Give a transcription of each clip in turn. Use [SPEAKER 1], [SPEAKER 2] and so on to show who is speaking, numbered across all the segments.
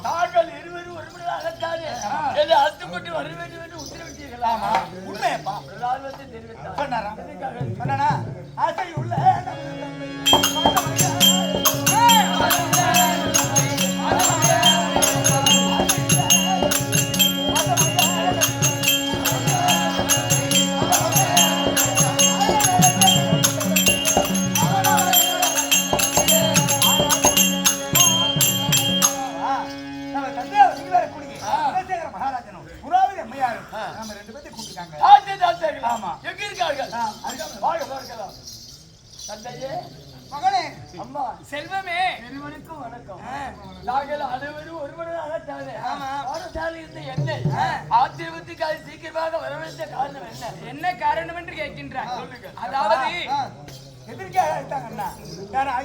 [SPEAKER 1] தாங்கள் இருவரும் ஒருமுறை அழைத்தாரு என்று அத்துப்பட்டு வர வேண்டும் என்று உத்தரவிட்டீர்களா?
[SPEAKER 2] உண்மையப்பா தெரிவித்தார். ஆசை உள்ள
[SPEAKER 1] செல்வமே இருவருக்கும் வணக்கம். நாங்கள் அனைவரும் ஒருவரை அழைத்தாலே இருந்த எண்ணெய் ஆச்சரியத்துக்காக சீக்கிரமாக வரவேற்ற காரணம் என்ன காரணம் என்று கேட்கின்றார். அதாவது
[SPEAKER 2] எதிர்க்காக அழைத்தாங்கன்னா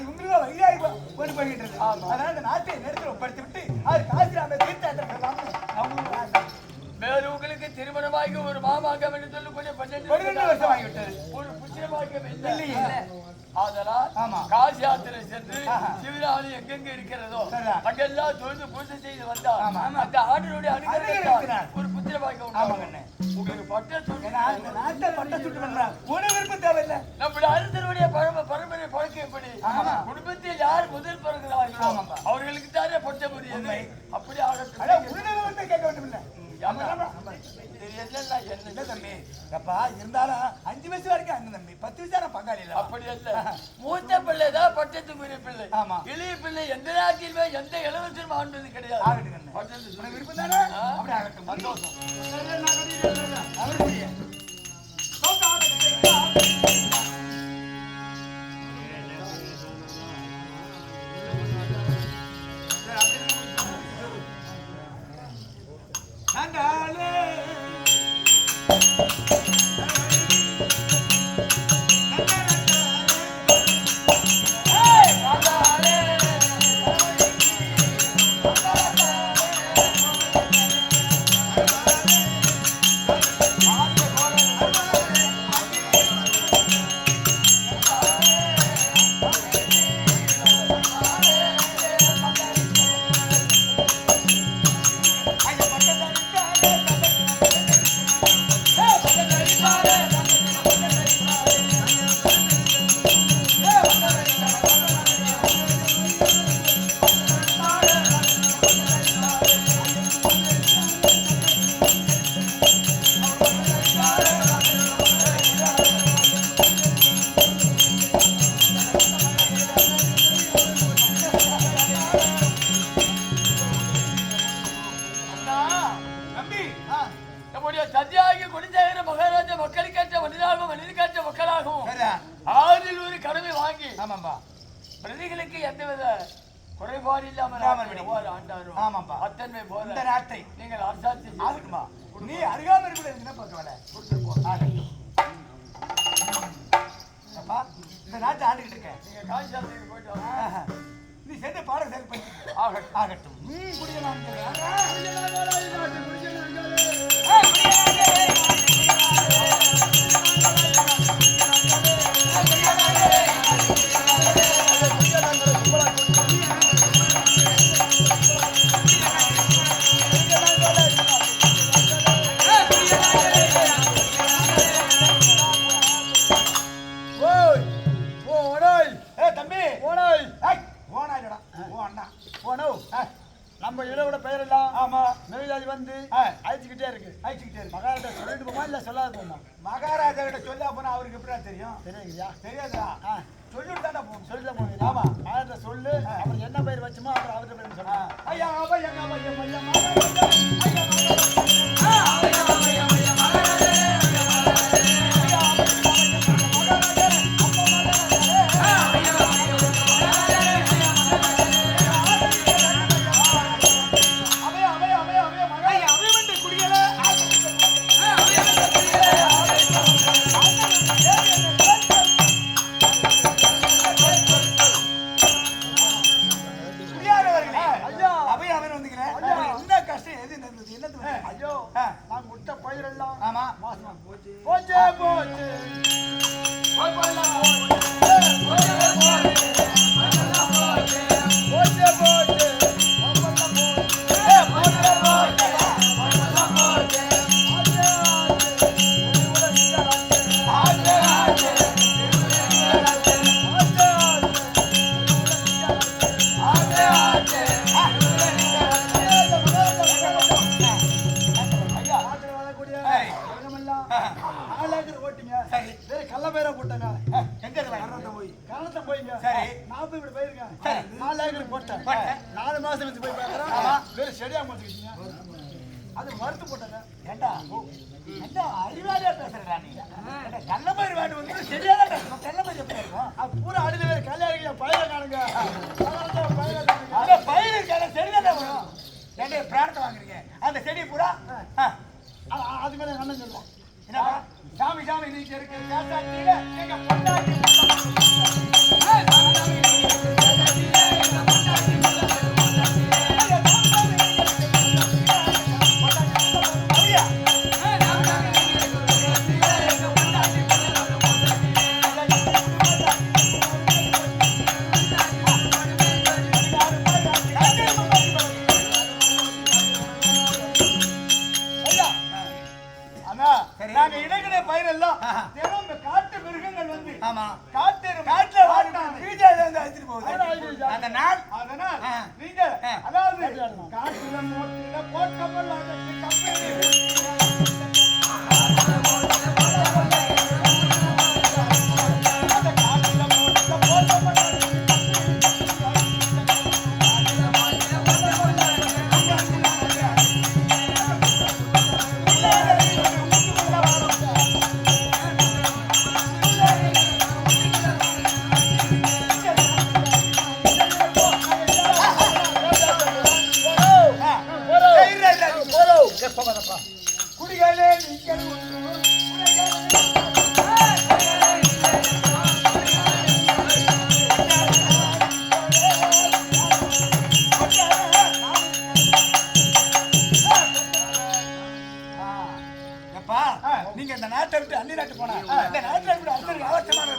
[SPEAKER 2] இவங்களும் வழியாகி கொண்டு போய்கின்றது. அதனால இந்த நாட்டை நேரத்தில் ஒப்படைத்து விட்டு அவர் காசிராம தீர்த்த
[SPEAKER 1] வேறு உங்களுக்கு திருமணமாகி ஒரு மாமாங்கம் என்று சொல்லக்கூடிய
[SPEAKER 2] 12 வருஷம் ஆகிவிட்டது.
[SPEAKER 1] ஒரு புத்திரமாக்கம் இல்லையே. அதனால் காசி யாத்திரை சென்று சிவராணி எங்கெங்க இருக்கிறதோ அங்கெல்லாம் தொழுது பூஜை செய்து வந்தார். அந்த ஆண்டனுடைய அனுகிரகத்தால் ஒரு புத்திரமாக்கம் உண்டாகும். உங்களுக்கு பட்ட ஒரு விருப்பம் தேவையில்லை. நம்முடைய அரசனுடைய பரம்பரை பழக்கம் எப்படி? குடும்பத்தில் யார் முதல் பிறகுகிறார்களோ அவர்களுக்கு தானே பொட்ட முடியும். அப்படி
[SPEAKER 2] கேட்க வேண்டும் இல்லை தம்பி. அப்பா இருந்தாலும் 5 வயசு வரைக்கும் அண்ணன் தம்பி, 10 வயசு பங்காளி இல்ல.
[SPEAKER 1] அப்படி இல்ல. மூத்த பிள்ளை தான் பட்டத்துக்குரிய பிள்ளை. இளைய பிள்ளை எந்த நாட்டிலுமே எந்த இளவரசரும் ஆண்டது கிடையாது.
[SPEAKER 2] விருப்பம் தானே? அப்படி ஆகட்டும். சந்தோஷம்.
[SPEAKER 1] குறைபாடு இல்லாமல் ஆண்டாரும்.
[SPEAKER 2] ஆமாப்பா.
[SPEAKER 1] அத்தன்மை போல
[SPEAKER 2] இந்த நாட்டை
[SPEAKER 1] நீங்கள் அரசாட்சி
[SPEAKER 2] ஆகட்டுமா? நீ அருகாமல் இருக்கிற என்ன பார்க்க வேலை அப்பா, இந்த நாட்டை ஆண்டுகிட்டு இருக்க.
[SPEAKER 1] நீங்க காசி யாத்திரைக்கு போயிட்டு வாங்க.
[SPEAKER 2] நீ சென்று பாடம் செயல்படுத்தி ஆகட்டும். குடிக்கலாம்
[SPEAKER 3] நம்ம இடவோட பெயர் எல்லாம்
[SPEAKER 2] ஆமா
[SPEAKER 3] நெய்யாதி வந்து அழைச்சிக்கிட்டே இருக்கு. மகாராஜா சொல்லிட்டு போமா இல்ல சொல்லாத போமா?
[SPEAKER 2] மகாராஜா கிட்ட சொல்ல போனா அவருக்கு எப்படியா தெரியும்?
[SPEAKER 3] தெரியுங்களா?
[SPEAKER 2] தெரியாதா? சொல்லிட்டு தானே போகணும்.
[SPEAKER 3] சொல்லிட்டு போங்க. ஆமா மகாராஜா சொல்லு, அப்புறம் என்ன பெயர் வச்சுமோ அப்புறம் அவர்கிட்ட பேர் சொல்லுங்க.
[SPEAKER 2] ஐயா ஐயா
[SPEAKER 3] ஐயோ நான் முட்டை பயிரெல்லாம்
[SPEAKER 2] ஆமா
[SPEAKER 3] போச்சு போச்சு போச்சு அது மறுத்து போட்டாங்க.
[SPEAKER 2] ஏண்டா அறிவாளியா பேசுறா நீ? கள்ள பயிர் வாண்டு வந்து சரியாதான் பேசணும். கள்ள பயிர் எப்படி இருக்கும்?
[SPEAKER 3] அது பூரா அடிச்சு வேறு கல்யாணிங்க பயிரை காணுங்க.
[SPEAKER 2] பயிர் இருக்காங்க சரிதான் வரும். ஏண்டா பிராணத்தை வாங்குறீங்க அந்த செடி பூரா
[SPEAKER 3] அது மேல அண்ணன் சொல்லுவான்.
[SPEAKER 2] என்னப்பா சாமி சாமி நீங்க இருக்கு கேட்டாட்டியில நீங்க பொண்டாட்டி நாங்க இடைக்கிட பயிர் எல்லாம் தினம் காட்டு மிருகங்கள் வந்து காட்டுல அழைச்சிட்டு போகுது. அதனால் நீங்க அதாவது காட்டுல மோட்டில போட்டமல் குடிகளே நீங்கள் நீங்க இந்த நாட்டை விட்டு அந்நிய நாட்டு போனா இந்த நாட்டை விட்டு அந்தர் அவசியமான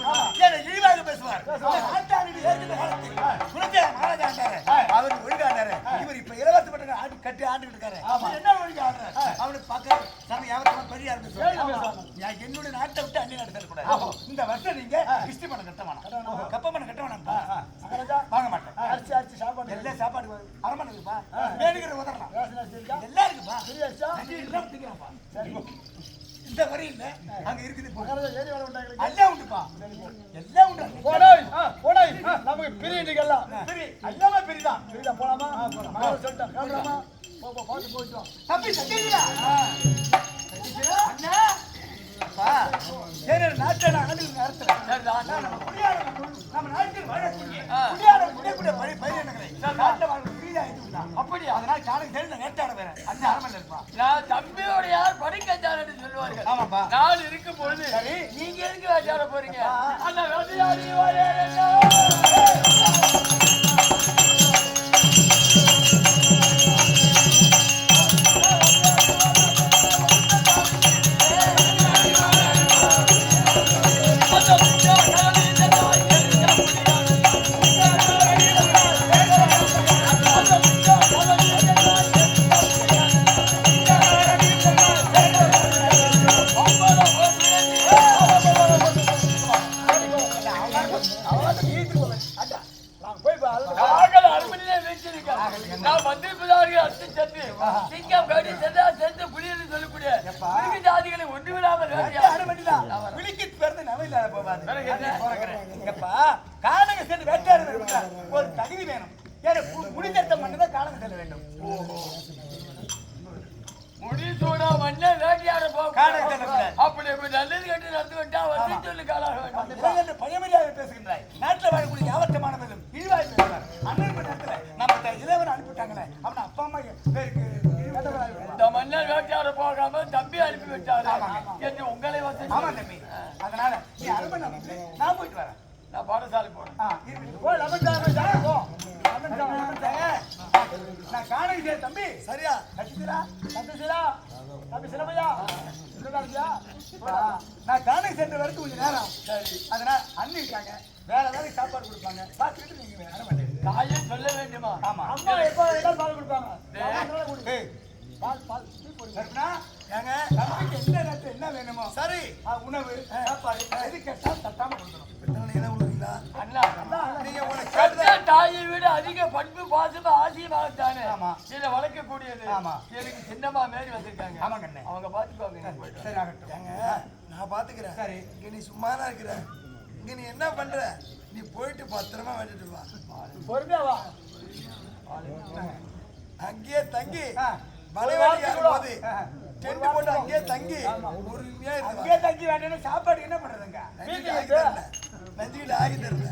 [SPEAKER 2] இழிவாக பேசுவார். மகாராஜா அவர் ஒழுங்காண்டாரு. இவர் இப்ப இலவச பட்ட ஆண்டு கட்டி ஆண்டு இருக்காரு. என்ன ஒழுங்கு ஆடுறாரு? அவனுக்கு பார்க்க சாமி யாரும் பெரிய என்னுடைய நாட்டை விட்டு அந்நிய நாட்டு தரக்கூடாது. இந்த வருஷம் நீங்க கிறிஸ்டி பணம் கட்ட வேணாம், கப்ப பணம் கட்ட வேணாம். வாங்க மாட்டேன். அரிசி அரிசி சாப்பாடு எல்லாம் சாப்பாடு அரமணம் இருக்குப்பா, வேணுங்கிற உதறலாம் எல்லாம் இருக்குப்பா. இந்த வரி இல்ல அங்க இருக்குது எல்லாம் உண்டுப்பா, எல்லாம் உண்டு.
[SPEAKER 3] நமக்கு பிரிவுகள்லாம்
[SPEAKER 2] எல்லாமே பிரிதான்.
[SPEAKER 3] போலாமா? சொல்லிட்டேன் பார்த்து போயிட்டோம்.
[SPEAKER 2] தம்பி சத்தியா நாட்டை நான் நடத்துறேன். நம்ம நாட்டில் வாழக்கூடிய குடியார பயிரினங்களை நாட்டை வாழ்க்கை அப்படி அதனால் காலம் சேர்ந்து நேற்றாட வேற அந்த அரமல்ல இருப்பா.
[SPEAKER 1] நான் தம்பியோட யார் படிக்கச்சார் என்று சொல்லுவார்கள்.
[SPEAKER 2] ஆமாப்பா.
[SPEAKER 1] நான் இருக்கும் பொழுது நீங்க எதுக்கு வேட்டாட போறீங்க? அந்த வேட்டையாடி நான் மந்திரி புதாரிகள் அத்து சென்று சிங்கம் கடி சென்று புலியை சொல்லக்கூடிய ஜாதிகளை ஒன்று விடாமல்
[SPEAKER 2] விழிக்கு பிறந்து நவையில காணக சென்று வேட்டையாட ஒரு தகுதி வேணும். முடிந்த மட்டும்தான் காணக செல்ல வேண்டும்.
[SPEAKER 1] முடிசூடா மண்ணை வேட்டையாட போக அப்படி நல்லது கட்டு நடந்து விட்டா வந்து சொல்லு காலாக
[SPEAKER 2] பயமரியாக பேசுகின்றாய். நாட்டில் வாழக்கூடிய யாவற்றமானவர்களும் இழிவாய் பேசுகிறார். அண்ணன் நேரத்துல நம்ம இளைவன் அனுப்பிட்டாங்களே அவன் அப்பா அம்மா
[SPEAKER 1] இந்த மன்னர் வேட்டையாட போகாம தம்பி அனுப்பி விட்டாரு என்று உங்களை வந்து
[SPEAKER 2] ஆமா தம்பி. அதனால நீ அனுப்ப நான் போயிட்டு வரேன்.
[SPEAKER 1] நான் பாடசாலை போறேன்.
[SPEAKER 2] நான் காண தம்பி சரியா நான் காண சென்ற வரைக்கும் கொஞ்சம் நேரம். சரி அதனால அண்ணன் இருக்காங்க வேற வேலை சாப்பாடு கொடுப்பாங்க பார்த்துக்கிட்டு நீங்க வேற மாட்டேங்க.
[SPEAKER 1] தாயே சொல்ல வேண்டுமா?
[SPEAKER 2] ஆமா அம்மா எப்போ பால் கொடுப்பாங்க. ஏங்க தம்பிக்கு எந்த நேரத்தில் என்ன வேணுமோ சரி உணவு சாப்பாடு எது கேட்டா தட்டாம கொடுக்கணும்.
[SPEAKER 1] தாயை விட அதிக பண்பு பாசமா ஆசியமாகத்தானே இதை வளர்க்கக்கூடியது. எனக்கு சின்னமா மாரி வந்திருக்காங்க. அவங்க பாத்துக்குவாங்க.
[SPEAKER 2] சரி ஆகட்டும். ஏங்க நான் பாத்துக்கிறேன். சரி இங்க நீ சும்மாதான் இருக்கிற. இங்க நீ என்ன பண்ற? நீ போயிட்டு பத்திரமா வந்துட்டு வா. பொறுமையா வா. அங்கேயே தங்கி போது டென்ட் போட்டு அங்கேயே தங்கி பொறுமையா அங்கேயே தங்கி வேண்டாம். சாப்பாடு என்ன பண்றதுங்க? நஞ்சுக்கிட்ட ஆகி தருங்க.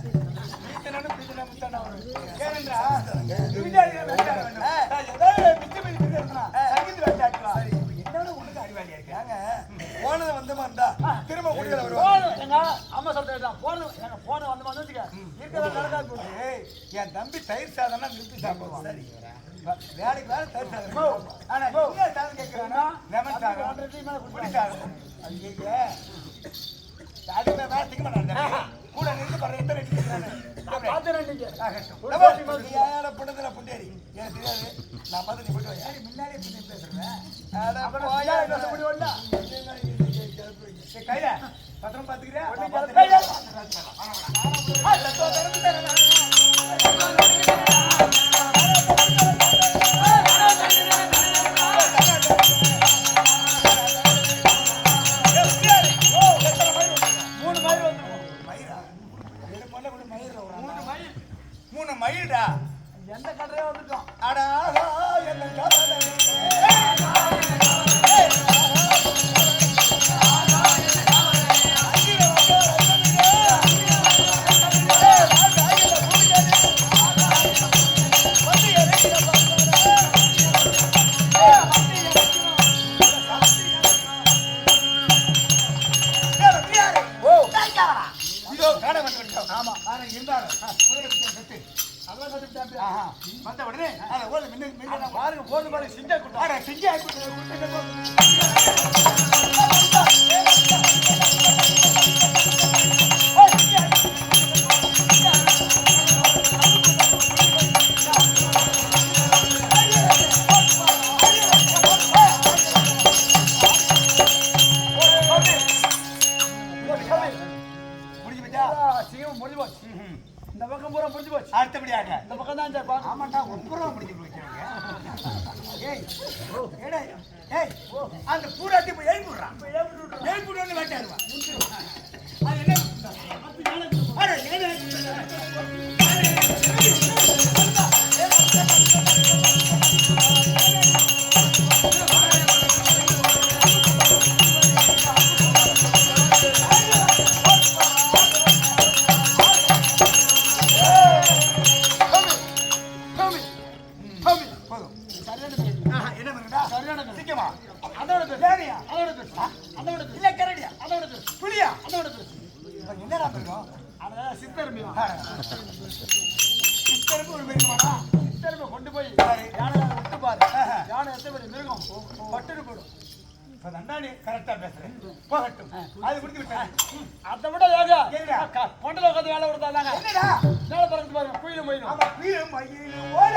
[SPEAKER 2] போனது வந்தமாண்டா திரும்ப முடியல அம்மா சொல்றேன். போன வந்தமா என் தம்பி தயிர் சாதம்னா விரும்பி சாப்பிடுவான். சரி வேலைக்கு வேலை தயிர் சாதம். ஆனா சாதம் கேட்கிறானா லெமன் சாதம் புளி சாதம். அதுமே வேலை திங்க மாட்டாங்க. கூட நின்று பண்ற எத்தனை புண்டதுல புண்டேரி எனக்கு தெரியாது. நான் பார்த்து நீ போயிட்டு முன்னாலே பேசுறேன். கையில பத்திரம் பாத்துக்கிறேன். மயில்டா எந்த கடையே வந்துட்டோம். அடா என்ன வந்த உடனே பாருங்க போது பாருங்க சிஞ்சா கொடுத்தா சிஞ்சா முடிஞ்சு போச்சு. இந்த பக்கம் பூரா முடிஞ்சு போச்சு. அடுத்தபடியாக இந்த பக்கம் தான் ஆமாண்டா ஒப்புறம் முடிஞ்சு போச்சு. அந்த பூராட்டி போய் எழுப்பிடுறான். எழுப்பிடுன்னு வேட்டாடுவான். அது என்ன
[SPEAKER 3] அதோட பெருசு.
[SPEAKER 2] யானையா?
[SPEAKER 3] அதோட பெருசு. அதோட பெருசு.
[SPEAKER 2] இல்ல கரடியா?
[SPEAKER 3] அதோட பெருசு.
[SPEAKER 2] புலியா?
[SPEAKER 3] அதோட பெருசு.
[SPEAKER 2] என்னடா பண்ணுவோம்?
[SPEAKER 3] அதான் சித்தருமையா.
[SPEAKER 2] சித்தருக்கு ஒரு பெருமாடா.
[SPEAKER 3] சித்தருமை கொண்டு போய்
[SPEAKER 2] பாரு.
[SPEAKER 3] யானை விட்டு பாரு. யானை எத்தனை பெரிய மிருகம் பட்டுன்னு போடும்.
[SPEAKER 2] இப்ப அண்ணாடி கரெக்டா பேசுறேன். போகட்டும். அது முடிச்சு விட்டேன்.
[SPEAKER 3] அதை விட ஏங்க
[SPEAKER 2] என்னடா?
[SPEAKER 3] பொண்டல உட்காந்து வேலை விடுத்தாங்க.
[SPEAKER 2] என்னடா?
[SPEAKER 3] மேல பறந்து பாருங்க குயிலும் மயிலும்.
[SPEAKER 2] ஆமா வீரம் மயிலும் ஓட.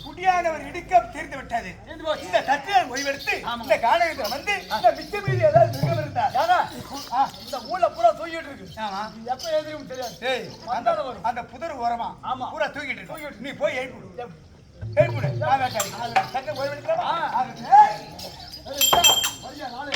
[SPEAKER 2] குடியானவர் இடுக்கம் தீர்ந்து விட்டது. இந்த தட்டியான் ஓய்வெடுத்து இந்த காலகட்டத்தில் வந்து இந்த மிச்ச மீதி ஏதாவது மிருகம் இருந்தா
[SPEAKER 3] இந்த ஊர்ல பூரா தூக்கிட்டு இருக்கு.
[SPEAKER 2] ஆமா
[SPEAKER 3] இது எப்ப எழுதியும் தெரியாது.
[SPEAKER 2] ஏய் அந்த புதர் ஓரமா
[SPEAKER 3] ஆமா.
[SPEAKER 2] பூரா தூக்கிட்டு இருக்கு. நீ போய் எழுப்பிடு. எழுப்பிடு. நான் வேட்டாடி. தட்டியான் ஓய்வெடுக்கலாமா? ஏய்
[SPEAKER 3] வரியா நாளே.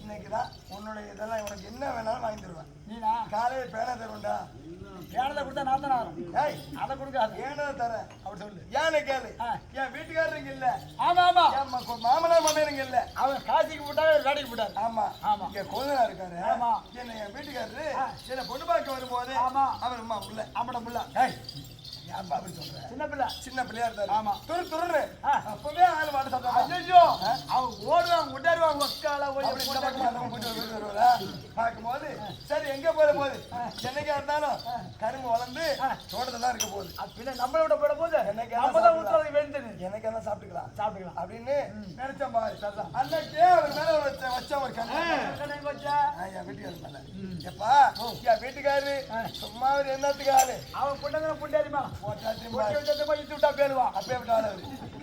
[SPEAKER 2] இன்னைக்குதான் உன்னுடைய இதெல்லாம் உனக்கு என்ன வேணாலும் வாங்கி தருவேன். நீனா காலையில பேனா தருவா?
[SPEAKER 3] பேனதை கொடுத்தா நான் தானே ஆகும்.
[SPEAKER 2] ஏய்
[SPEAKER 3] அதை கொடுக்காது.
[SPEAKER 2] ஏனா தரேன் அப்படி சொல்லு. ஏன்னு கேளு. என் வீட்டுக்காரங்க இல்ல.
[SPEAKER 3] ஆமா ஆமா.
[SPEAKER 2] மாமனார் மாமியாருங்க இல்ல.
[SPEAKER 3] அவன் காசிக்கு போட்டாரு வேலைக்கு போட்டாரு.
[SPEAKER 2] ஆமா
[SPEAKER 3] ஆமா.
[SPEAKER 2] இங்க கோதனா இருக்காரு.
[SPEAKER 3] ஆமா.
[SPEAKER 2] என்ன என் வீட்டுக்காரரு என்ன பொண்ணு பார்க்க வரும்போது
[SPEAKER 3] ஆமா
[SPEAKER 2] அவர் அம்மா புள்ள
[SPEAKER 3] ஆமாட புள்ள.
[SPEAKER 2] ஏய் யாப்பா அப்படி சொல்ற? சின்ன பிள்ளையா இருந்தாரு.
[SPEAKER 3] ஆமா.
[SPEAKER 2] துரு அப்பவே ஆளு மாட்ட சொல்றாங்க.
[SPEAKER 3] ஐயோ அவன் ஓடுவாங்க உடருவாங்க ஒக்கால ஓடி
[SPEAKER 2] பார்க்கும்போது சரி எங்க போற போகுது என்னைக்கா இருந்தாலும் கரும்பு வளர்ந்து தோட்டத்தை தான் இருக்க போகுது.
[SPEAKER 3] பின்ன நம்மள விட போட போது நம்மதான் ஊத்துறது வேண்டியது.
[SPEAKER 2] எனக்கு என்ன சாப்பிட்டுக்கலாம் அப்படின்னு நினைச்ச மாதிரி
[SPEAKER 3] சரிதான்.
[SPEAKER 2] அன்னைக்கே அவர் மேல வச்ச ஒரு கண்ணு
[SPEAKER 3] வச்சா
[SPEAKER 2] என் வீட்டுக்காரர் மேல எப்பா என் வீட்டுக்காரரு சும்மா அவர் என்னத்துக்கு ஆளு
[SPEAKER 3] அவன் பொண்ணுங்க பொண்டாரிமா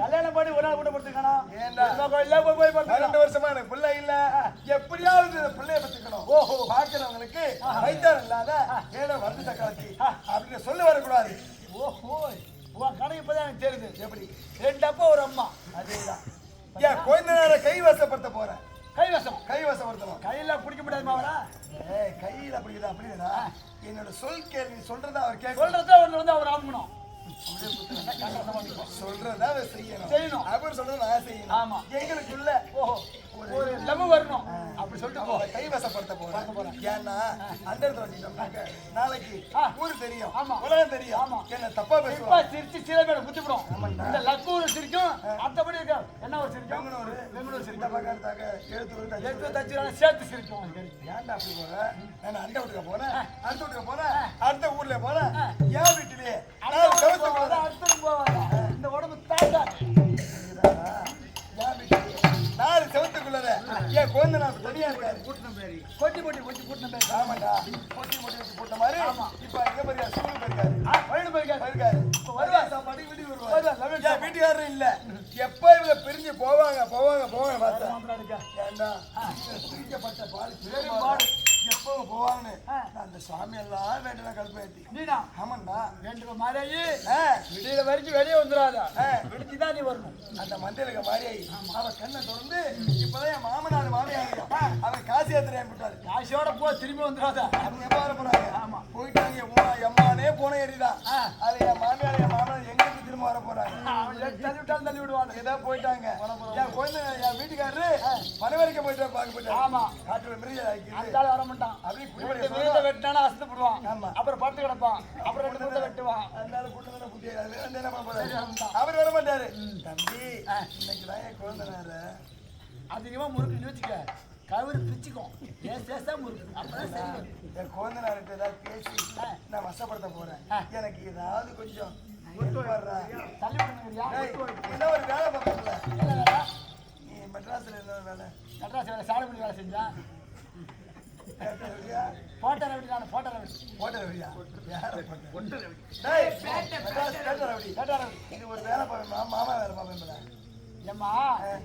[SPEAKER 3] கல்யாணம் பண்ணி ஒரு நாள் கூட கொடுத்துருக்கானா?
[SPEAKER 2] போய் 12 வருஷமா எனக்கு பிள்ளை இல்ல. எப்படியாவது பிள்ளைய பத்துக்கணும். ஓஹோ பாக்குறவங்களுக்கு வைத்தாரம் இல்லாத ஏதோ வந்து தக்காளி அப்படின்னு சொல்லி வரக்கூடாது.
[SPEAKER 3] ஓஹோ உன் கணக்கு இப்பதான் எனக்கு தெரியுது. எப்படி 2 அப்பா ஒரு அம்மா?
[SPEAKER 2] அதேதான். ஏன் கொஞ்ச நேரம் கைவசப்படுத்த போறேன். கைவசப்படுத்தணும்.
[SPEAKER 3] கையில பிடிக்க முடியாதுமா அவரா?
[SPEAKER 2] கையில பிடிக்குதா? அப்படின்னா என்னோட சொல் கேள்வி சொல்றதா அவர் கேட்க
[SPEAKER 3] சொல்றதா ஒண்ணு வந்து அவர் ஆகணும்.
[SPEAKER 2] சொல்றதா செய்யணும். அவர் சொல்றத நான் செய்யணும்.
[SPEAKER 3] ஆமா.
[SPEAKER 2] எங்களுக்குள்ள
[SPEAKER 3] ஒரு லவ் வரணும். அப்படி சொல்லிட்டு போ.
[SPEAKER 2] கைவசப்படுத்த போறேன். ஏன்னா அந்த இடத்துல வச்சுட்டோம்னாக்க நாளைக்கு ஊரு தெரியும்,
[SPEAKER 3] ஆமா,
[SPEAKER 2] உலகம் தெரியும்.
[SPEAKER 3] ஆமா,
[SPEAKER 2] என்ன தப்பா பேசுவோம்.
[SPEAKER 3] சிரிச்சு சிலைமேல குத்திவிடும். இந்த லக்கூர் சிரிக்கும், மற்றபடி என்ன ஒரு சிரிக்கும், பெங்களூர் சிரிக்கும். எழுத்து தச்சு சேர்த்து சிரிக்கும்.
[SPEAKER 2] ஏன்டா அப்படி போற? நான் அந்த வீட்டுக்கு போறேன், அடுத்த வீட்டுக்கு போறேன், அடுத்த ஊர்ல போறேன். என் வீட்டிலேயே
[SPEAKER 3] அடுத்து போவாங்க. இந்த உடம்பு தாண்டா
[SPEAKER 2] நாலு செவத்துக்குள்ளத என் குழந்தை நான் தனியா இருக்காரு.
[SPEAKER 3] கொட்டி கூட்டின பேர்.
[SPEAKER 2] ஆமாண்டா, கொட்டி வச்சு போட்ட மாதிரி. இப்ப எங்க போயிருக்காரு? ஸ்கூலுக்கு போயிருக்காரு.
[SPEAKER 3] வருவா
[SPEAKER 2] சாப்பாடு வீட்டுக்கு வருவாரு. என் வீட்டுக்காரரும் இல்ல. எப்ப இவங்க பிரிஞ்சு போவாங்க பார்த்தா ஏண்டா பிரிஞ்சப்பட்ட பாடு எப்பவும் போவாங்கன்னு அந்த சாமி எல்லாம் வேண்டாம் கல்பேத்தி.
[SPEAKER 3] நீனா
[SPEAKER 2] ஆமாண்டா
[SPEAKER 3] வேண்டுற மாதிரி வெளியில வரைக்கும் வெளியே வந்துடாதா, வெடிச்சுதான் நீ வரணும்.
[SPEAKER 2] அந்த மந்திரிக்க மாதிரி அவன் கண்ணை தொடர்ந்து இப்பதான் என் மாமனார் மாமியார் அவன் காசி யாத்திரை விட்டாரு.
[SPEAKER 3] காசியோட போ, திரும்பி வந்துடாதா.
[SPEAKER 2] அவங்க எப்ப வர போறாங்க?
[SPEAKER 3] ஆமா,
[SPEAKER 2] போயிட்டாங்க. எம்மானே போன ஏறிதான். அது என் மாமனார் எங்களுக்கு திரும்ப வர போறாங்க.
[SPEAKER 3] தள்ளி விடுவாங்க.
[SPEAKER 2] ஏதோ போயிட்டாங்க. என் குழந்தை என் வீட்டுக்காரரு பணவரைக்க போயிட்டு பார்க்க போயிட்டாரு.
[SPEAKER 3] ஆமா,
[SPEAKER 2] காட்டுல மிருக
[SPEAKER 3] வர மாட்டான்.
[SPEAKER 2] அப்படி
[SPEAKER 3] வெட்டினாலும் அசத்துப்படுவான்.
[SPEAKER 2] ஆமா,
[SPEAKER 3] அப்புறம் படுத்து கிடப்பான். அப்புறம் 2 மூட்டை வெட்டுவான்.
[SPEAKER 2] அதனால கூட்டத்தான புட்டியாரு என்ன பண்ண அவர் வர மாட்டாரு. தம்பி இன்னைக்குதான் என் குழந்தை
[SPEAKER 3] அதிகமா முறுக்கு வச்சுக்க, கவுரு பிச்சுக்கும். முறுக்கு அப்பதான் சரி.
[SPEAKER 2] என் குழந்தைனார்கிட்ட ஏதாவது பேசி நான் வசப்படுத்த போறேன். எனக்கு ஏதாவது கொஞ்சம்
[SPEAKER 3] தள்ளி விடுங்க.
[SPEAKER 2] என்ன ஒரு வேலை பார்க்கல.
[SPEAKER 3] என்ன வேலை?
[SPEAKER 2] நீ மெட்ராஸ்ல என்ன வேலை?
[SPEAKER 3] மெட்ராஸ் வேலை சாலப்படி வேலை செஞ்சா போட்டோ
[SPEAKER 2] இது ஒரு வேலை பார்ப்பேன். மாமா வேலை பார்ப்பேன்.
[SPEAKER 3] ஏம்மா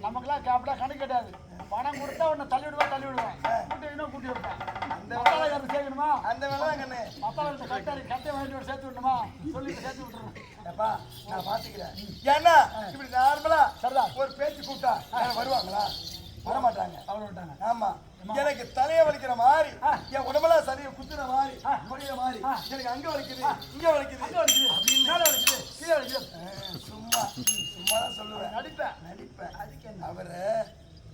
[SPEAKER 3] நமக்குலாம் கேப்டா கணக்கு கிடையாது. பணம் கொடுத்தா உன்னை தள்ளி விடுவான். கூட்டி வைப்பான். அந்த வேலை சேர்க்கணுமா?
[SPEAKER 2] அந்த வேலை கண்ணு
[SPEAKER 3] மத்தாளத்தை கட்டை வாங்கிட்டு சேர்த்து விடணுமா? சொல்லிட்டு சேர்த்து விட்டுருணும்.
[SPEAKER 2] எப்பா நான் பாத்துக்கிறேன். ஏன்னா இப்படி நார்மலா ஒரு பேச்சு கூப்பிட்டா வருவாங்களா? வரமாட்டாங்க. ஆமா, எனக்கு தலையை வலிக்கிற மாதிரி, என் உடம்பெல்லாம் சரிய குத்துற மாதிரி, முடிகிற மாதிரி, எனக்கு அங்க வலிக்குது, இங்க வலிக்குது, கீழே வலிக்குது. சும்மா தான் சொல்லுவேன். நடிப்பேன். அதுக்கு என்ன அவரு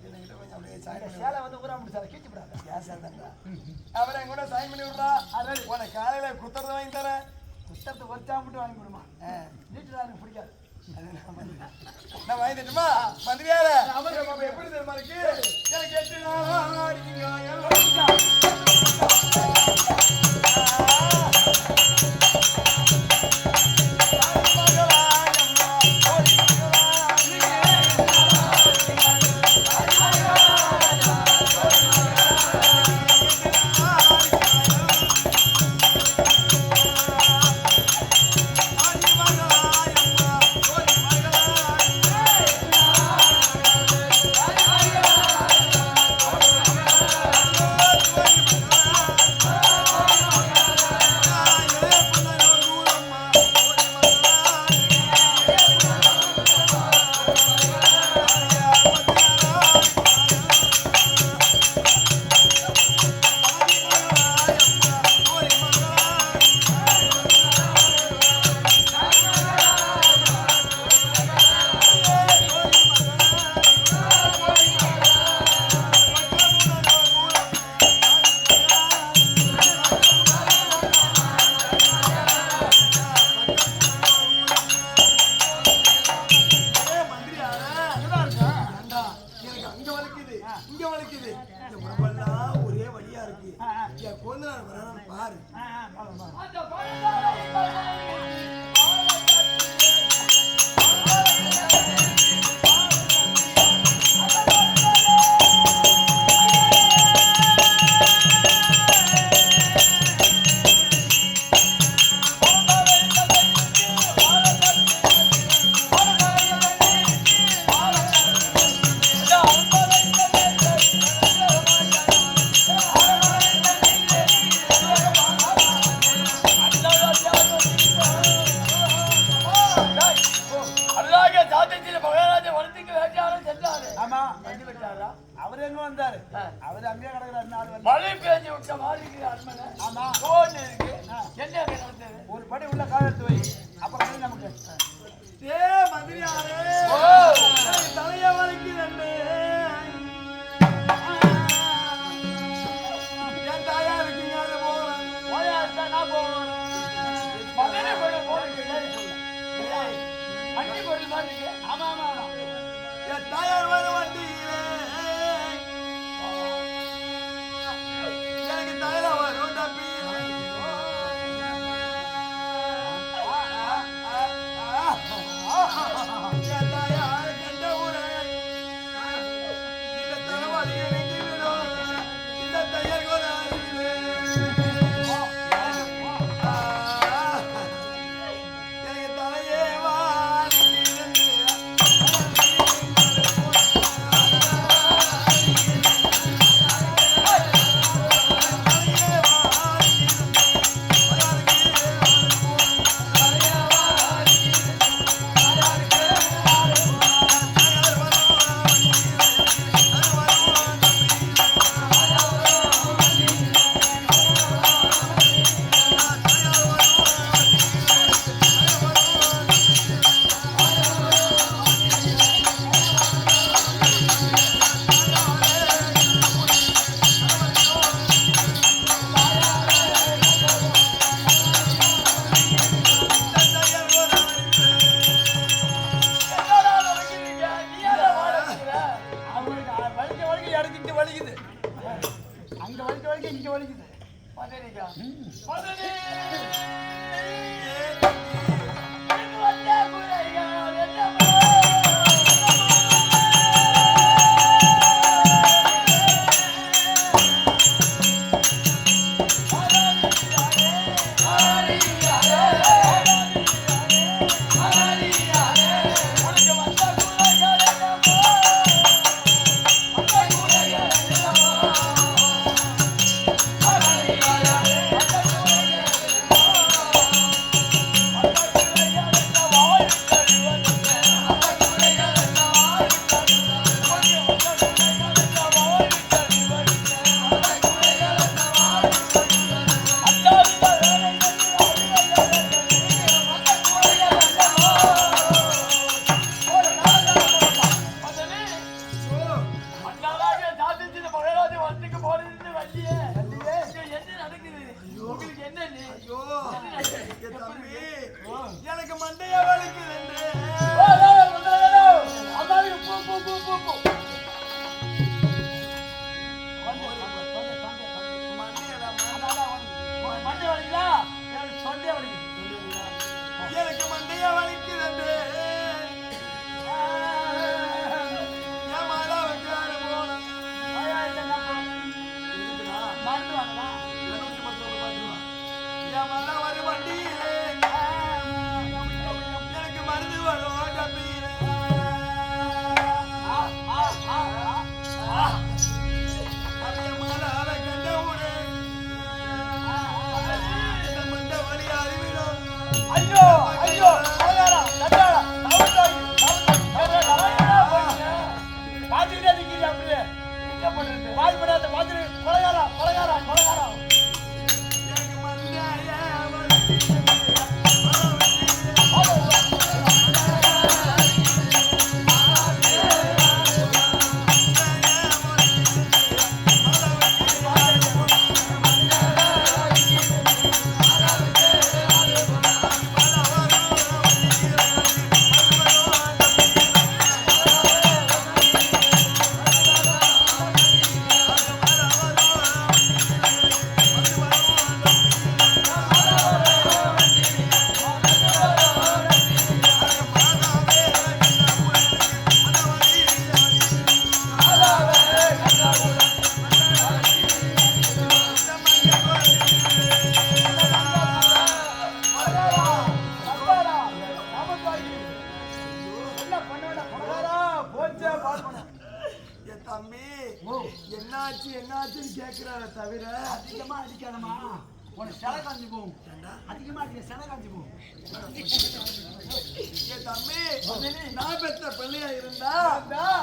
[SPEAKER 2] என்கிட்ட கொஞ்சம் அப்படியே சேலை வந்து ஊரா முடிச்சாரு. கீச்சு விடாத. ஏன் சேலை தாங்க அவரை என் கூட சைன் பண்ணி விடுறா. உனக்கு காலையில குத்துறத வாங்கி தரேன். குத்தத்தை வச்சா மட்டும் வாங்கி விடுமா? வீட்டுல எனக்கு பிடிக்காது. நான் வாங்கி தட்டுமா? மந்திரியார எப்படி தெரியுமா இருக்கு? எனக்கு 8 நாள் ஒரே வழியா இருக்கு. என் குழந்தை பாரு. அவர் எங்க வந்தாரு? அவர் அங்கேயே கிடக்குறாரு.
[SPEAKER 1] மழை பெஞ்சு விட்ட மாதிரி அரண்மனை.
[SPEAKER 3] ஆமா,
[SPEAKER 1] இருக்கு. என்ன நடந்தது?
[SPEAKER 3] ஒரு படி உள்ள கால் எடுத்து வை. அப்புறம் நமக்கு
[SPEAKER 2] தலைய வலிக்குது.
[SPEAKER 3] இங்க வலிக்குது. அங்க வலிக்க இங்க வலிக்குது.
[SPEAKER 1] மதனிகா
[SPEAKER 2] எனக்கு மண்டையா வலிக்குது. எனக்கு மண்டையா வலிக்குது. என் மாதா வைக்கிறாரு போன என் மாதா வர வண்டியிலே எனக்கு மருந்து வரும் டப்பீரே. அது என் மாதாவை கண்ட உடனே இந்த மண்டை வலி அறிவிடும்.
[SPEAKER 3] ஐயோ ஐயோ பாத்துக்கிட்டே நிக்கிறீங்க அப்படியே பாய்படாத பாத்துட்டு கொலைகாரா கொலைகாரா கொலைகாரா
[SPEAKER 2] எனக்கு மண்டையா தம்பி என்னாச்சுன்னு கேட்கிறார தவிர
[SPEAKER 3] அதிகமா அடிக்காதமா உனக்கு செலை காஞ்சி போகும். அதிகமா அடிக்க செலை காஞ்சி போகும்.
[SPEAKER 2] என் தம்பி நான் பெற்ற பிள்ளையா இருந்தா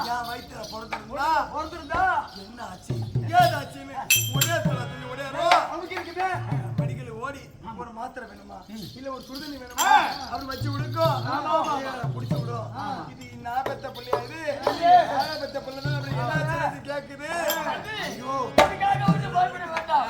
[SPEAKER 2] என் வயிற்றுல பிறந்திருந்தா என்ன ஆச்சு ஏதாச்சுன்னு ஒரே சொல்லி ஒரே
[SPEAKER 3] அவனுக்கு இருக்குமே
[SPEAKER 2] மெடிக்கல் ஓடி ஒரு மாத்திரை வேணுமா இல்ல ஒரு சுடுதண்ணி வேணுமா அப்படி வச்சு விடுக்கும் புடிச்சு விடும். இது நான் பெத்த பிள்ளையா இது நான் பெத்த பிள்ளை தான் அப்படி என்ன கேக்குது. ஐயோ
[SPEAKER 1] பயப்பட வேண்டாம்.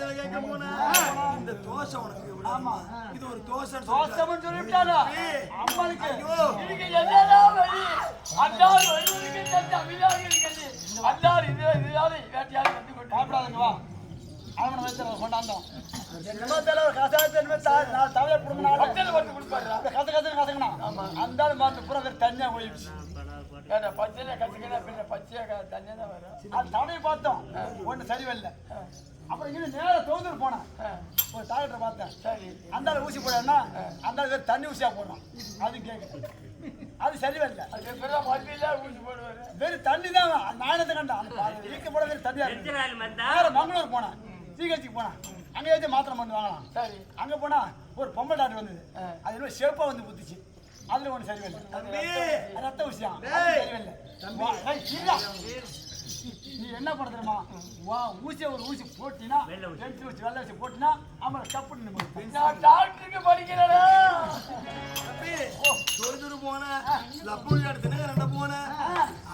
[SPEAKER 2] பூஜை கேட்க போனா இந்த தோசை உனக்கு
[SPEAKER 3] ஆமா
[SPEAKER 2] இது ஒரு தோசை
[SPEAKER 3] தோசைன்னு சொல்லிட்டாரா அம்மாளுக்கு
[SPEAKER 1] இதுக்கு என்னடா வழி அண்டார் வழிக்கு தட்ட அமிலாக இருக்குது அண்டார் இதனால வேட்டியாடி வந்து கொண்டு
[SPEAKER 3] சாப்பிடாதங்க வா அவனை வச்சு கொண்டாந்தோம் என்ன தலைவர் கசாயத்தை நான் தவையை கொடுங்க
[SPEAKER 1] பத்தல் வந்து கொடுப்பாருடா
[SPEAKER 3] கசங்கண்ணா அந்த மாதிரி பூரா பேர் தனியா போயிடுச்சு
[SPEAKER 1] ஏன்னா பச்சையில கசக்கினா பின்ன பச்சையா தண்ணி தான் வரும்
[SPEAKER 3] அது தடையை பார்த்தோம் ஒண்ணு சரிவல்ல அப்புறம் இங்கே நேரம் தோந்துட்டு போனேன் ஒரு டாக்டரை பார்த்தேன்
[SPEAKER 1] சரி
[SPEAKER 3] அந்த ஊசி போடனா அந்த பேர் தண்ணி ஊசியா போடணும் அது கேட்க அது சரிவல்ல
[SPEAKER 1] அது எப்பதான் மத்தியில ஊசி போடுவாரு
[SPEAKER 3] வெறும் தண்ணி தான் நாணத்தை கண்டான் ஈக்க போட வெறும் தண்ணியா இருக்கு மங்களூர் போனேன் சிகிச்சைக்கு போனேன் அங்கே வச்சு மாத்திரை மருந்து வாங்கலாம்
[SPEAKER 1] சரி
[SPEAKER 3] அங்க போனா ஒரு பொம்பளை டாக்டர் வந்தது அது என்ன ஷேப்பா வந்து குத்துச்சு அதுல ஒண்ணு சரிவல்ல ரத்த விஷயம் சரிவல்ல நீ என்ன பண்ண தெரியுமா வா ஊசியை ஒரு ஊசி போட்டினா ஊசி வெள்ளை ஊசி போட்டினா அவங்கள தப்புன்னு
[SPEAKER 1] நான் டாக்டருக்கு படிக்கிறேனா
[SPEAKER 2] தொழுதுரு போனேன் லப்பூரி எடுத்துனே ரெண்ட போனேன்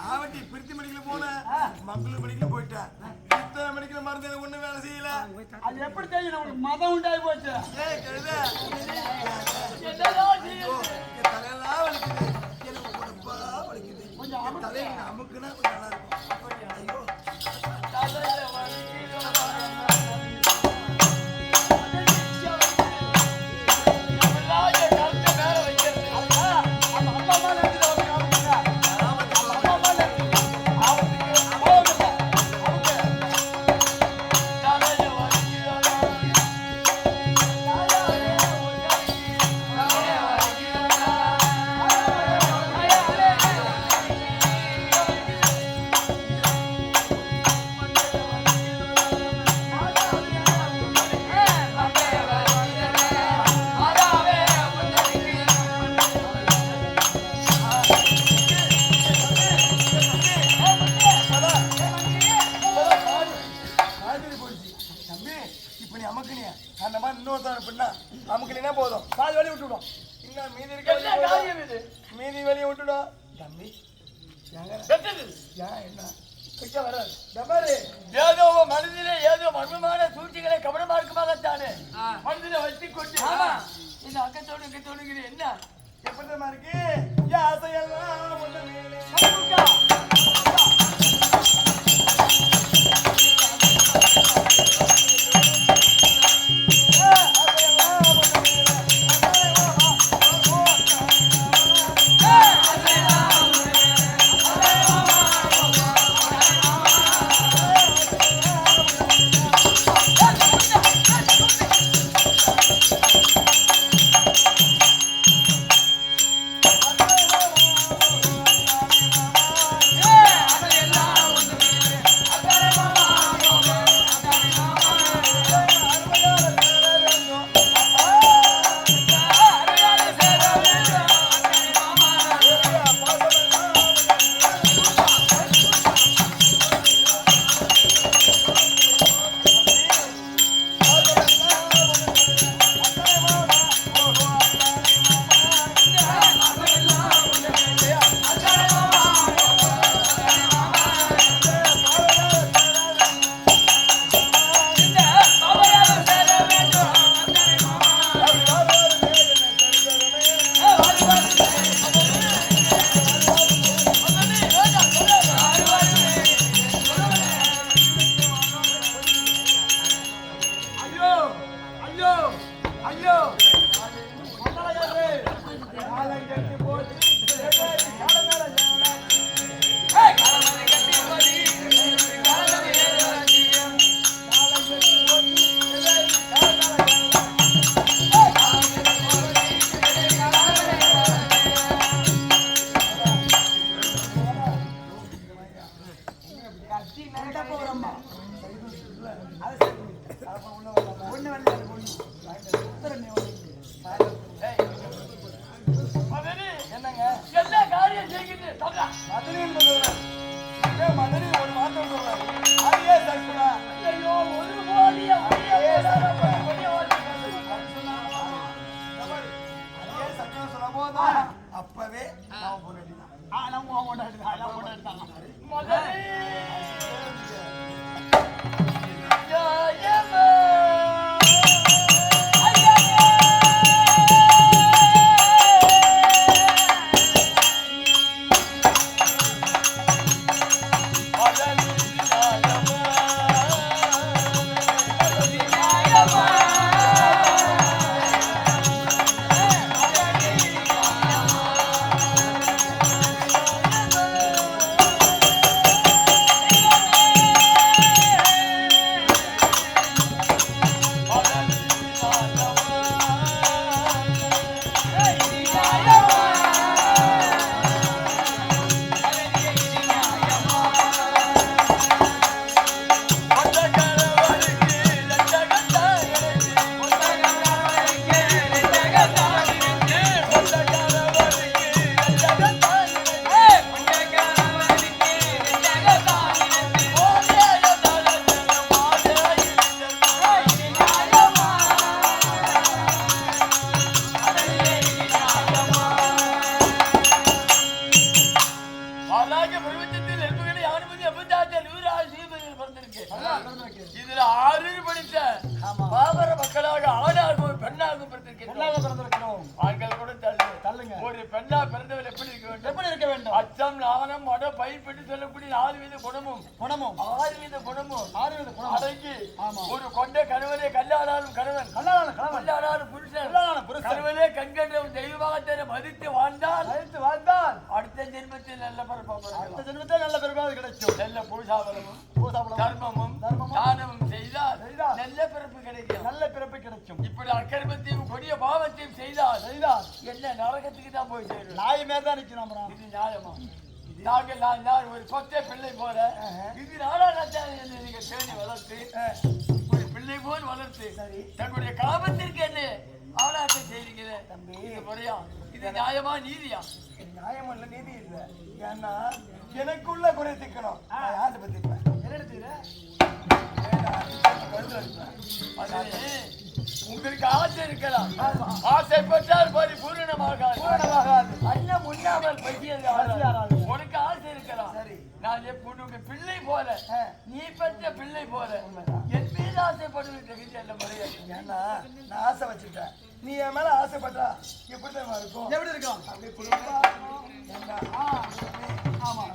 [SPEAKER 2] ஆவட்டி பிரித்தி மெடிக்கல போனேன் மங்களூர் மெடிக்கல போயிட்டேன் இத்தனை மெடிக்கல மருந்து எனக்கு ஒண்ணும் வேலை செய்யல
[SPEAKER 3] அது எப்படி தெரியும் நம்மளுக்கு மதம் உண்டாகி போச்சு
[SPEAKER 2] தலையெல்லாம் வலிக்குது எனக்கு உடம்பா வலிக்குது
[SPEAKER 3] கொஞ்சம்
[SPEAKER 2] தலையை அமுக்குன்னா கொஞ்சம் நல்லா இருக்கும் ஐயோ போதும் பாதி வழி விட்டுடும் இன்னும் மீதி இருக்க மீதி வழியை விட்டுடும் தம்பி
[SPEAKER 1] ஏதோ மனதிலே ஏதோ மர்மமான சூழ்ச்சிகளை கவனமார்க்கமாகத்தானே மனதிலே வைத்துக் கொண்டு இந்த அக்கத்தோடு இங்கத்தோடு என்ன
[SPEAKER 2] எப்படி இருக்கு ஆசையெல்லாம் ஒண்ணு மேலே
[SPEAKER 1] இதுல 6 படித்த பாமர மக்களாக ஆணாகவும் பெண்ணாகவும் பிறந்திருக்கிறோம். ஆண்கள் கூட தள்ளுங்க. ஒரு பெண்ணா பிறந்தவர் எப்படி இருக்க வேண்டும்? எப்படி இருக்க வேண்டும்? அச்சம், நாணம், மடம், பயிர்பெற்று சொல்லக்கூடிய 4 வித குணமும் 6 வித குணமும் அடங்கி ஒரு கொண்ட கணவனே கல்லானாலும் கணவன் கல்லானாலும் புருஷன் கணவனே கண்கண்ட தெய்வமாக மதித்து வாழ்ந்தால் அடுத்த ஜென்மத்தில் நல்ல பிறப்பாக கிடைக்கும். நல்ல பூசாபலமும் தர்மமும் தானமும் செய்தால் நல்ல பிறப்பு கிடைக்கும். நல்ல பிறப்பு கிடைக்கும். இப்படி அக்கிரமத்தையும் கொடிய பாவத்தையும் செய்தால் என்ன நரகத்துக்கு தான் போய் சேரும். நாயமே தான் நிற்கணும். இது நியாயமா? நாங்கள் ஒரு கொச்சை பிள்ளை போல இது நீங்க தேடி வளர்த்து ஒரு பிள்ளை போல் வளர்த்து தன்னுடைய காமத்திற்கு என்ன ஆளாட்ட செய்றீங்களே தம்பி, இது முறையா? இது நியாயமா நீதியா? நியாயம் இல்ல, நீதி இல்ல. ஏன்னா எனக்குள்ள குறை திக்கணும். யாரு பத்தி உங்களுக்கு ஆசை இருக்கலாம். ஆசைப்பட்டால் பூரணமாகாது. அண்ணன் முன்னாமல் பற்றியது. உனக்கு ஆசை இருக்கலாம். நான் உனக்கு பிள்ளை போல, நீ பெற்ற பிள்ளை போல என் மீது ஆசைப்படுவது என்ன முறையா? ஏன்னா நான் ஆசை வச்சுட்டேன், நீ என் மேல ஆசைப்பட்டா எப்படிதான் இருக்கும்? எப்படி இருக்கும்? அப்படி ஆமா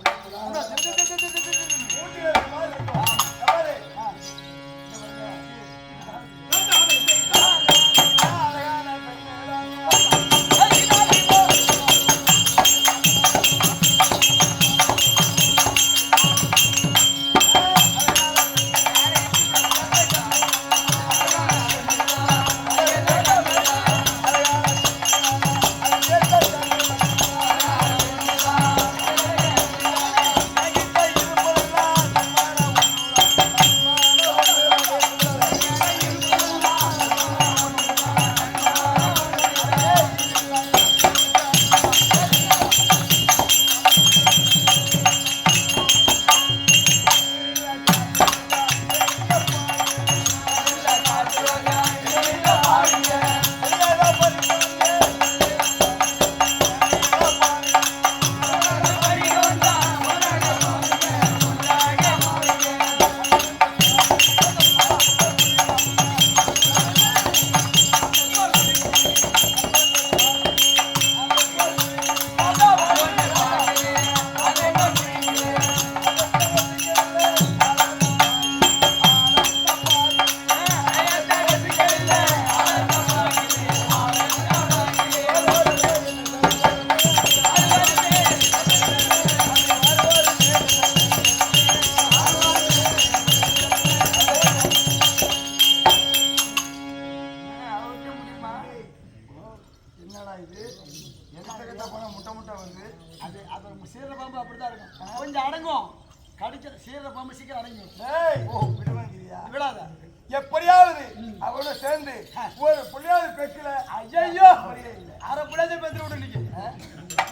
[SPEAKER 1] எப்படியாவது அவளோட சேர்ந்து ஒரு புள்ளியாவது பேசல. ஐயோ, அரை புள்ளியாவது பேசி விட்டு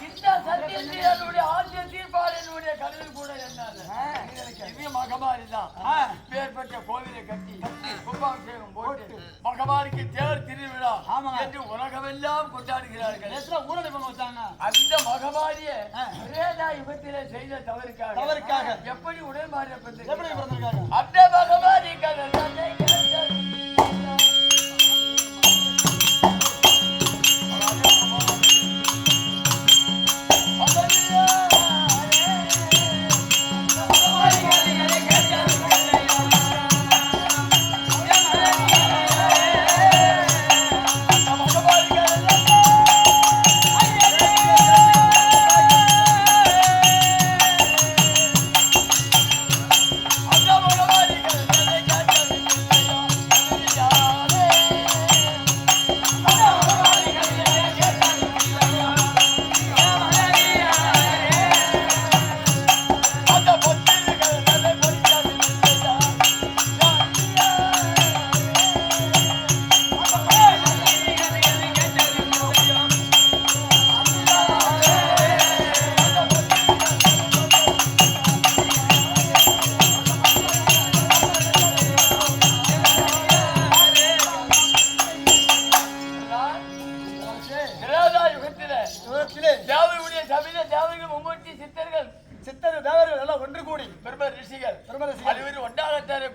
[SPEAKER 1] இந்த சத்தியத்தினுடைய ஆட்சிய தீர்ப்பாளனுடைய கனவில் கூட என்ன மகமாரிதான் பேர்பட்ட கோவிலை கட்டி கும்பாபிஷேகம் போட்டு மகமாரிக்கு தேர் திருவிழா என்று உலகமெல்லாம் கொண்டாடுகிறார்கள். ஊரடை பண்ண வச்சாங்க. அந்த மகமாரிய யுகத்திலே செய்த தவறுக்காக எப்படி உடல் மாறிய அந்த மகமாரி அந்த மகமாரி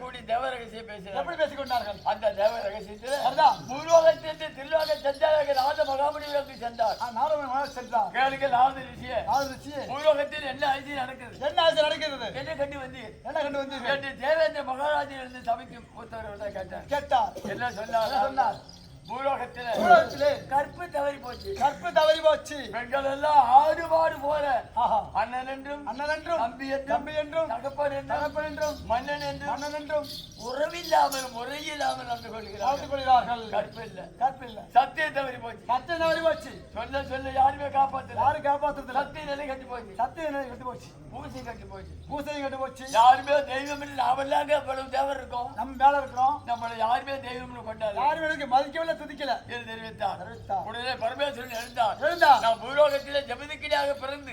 [SPEAKER 1] கூடி தேவ ரகசியம் பேசுகிறார்.
[SPEAKER 3] எப்படி பேசிக் கொண்டார்கள்?
[SPEAKER 1] அந்த தேவ ரகசியத்தில்
[SPEAKER 3] அதுதான்
[SPEAKER 1] பூலோகத்திலிருந்து திருலோக சஞ்சாரக நாத மகாமுனிவருக்கு சென்றார்.
[SPEAKER 3] நாரதன் சென்றார்.
[SPEAKER 1] கேளுங்க நாத ரிஷியே,
[SPEAKER 3] ரிஷியே,
[SPEAKER 1] பூலோகத்தில் என்ன ஆட்சி நடக்குது?
[SPEAKER 3] என்ன ஆட்சி நடக்கிறது?
[SPEAKER 1] என்ன கண்டு வந்தீர்?
[SPEAKER 3] என்ன கண்டு வந்தீர்கள்?
[SPEAKER 1] என்று தேவேந்திர மகாராஜில் இருந்து சபைக்கு மூத்தவர்
[SPEAKER 3] கேட்டார்.
[SPEAKER 1] என்ன சொன்னார்? பூலோகத்திலே கற்பு தவறி போச்சு. பெண்கள் எல்லாம் ஆடுபாடு போல அண்ணன் என்றும் தம்பி என்றும் தகப்பன் என்றும் மன்னன் என்றும் உறவில்லாமல் முறையில்லாமல் நடந்து கொள்கிறார்கள். கற்பில்லை. சத்தியம் தவறி போச்சு. சொல்ல யாருமே காப்பாற்று. சத்திய நிலை கட்டி போச்சு. பூசை கட்டி போச்சு. யாருமே தெய்வம் இல்லை. நாமெல்லாம் எவ்வளவு தேவர் இருக்கோம்,
[SPEAKER 3] நம்ம மேல இருக்கிறோம்.
[SPEAKER 1] நம்மள யாருமே தெய்வம்னு கொண்டாரு.
[SPEAKER 3] யாருமே மதிக்கவில்லை, துதிக்கல
[SPEAKER 1] என்று தெரிவித்தார். உடனே பரமேஸ்வரன் எழுந்தார். நான் பூலோகத்திலே ஜெபதிக்கிடையாக பிறந்து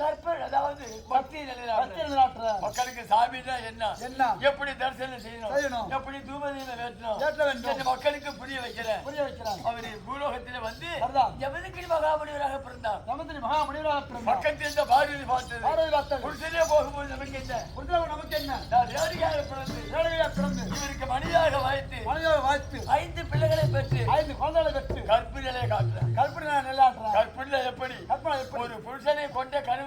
[SPEAKER 1] கற்பல், அதாவது பக்தி நிலைநாட்டுற மக்களுக்கு சாமினா என்ன, எப்படி தரிசனம் செய்யணும், எப்படி தூபதீபம் ஏற்றணும், மக்களுக்கு புரிய வைக்கிறேன். அவர் பூலோகத்திலே வந்து ஜெபதிக்கிடி மகாமுனிவராக பிறந்தார். பக்கத்தில் இருந்த பார்வதி பார்த்தது. புருஷனே போகும்போது நமக்கு என்ன, நான் ஏழையாக பிறந்து இவருக்கு மனிதாக வாய்த்து 5 பிள்ளைகளை பெற்று 5 குழந்தைகளை பெற்று கற்பிலே காட்டுறேன். கற்பிலே எப்படி ஒரு புருஷனை கொண்ட கணவனை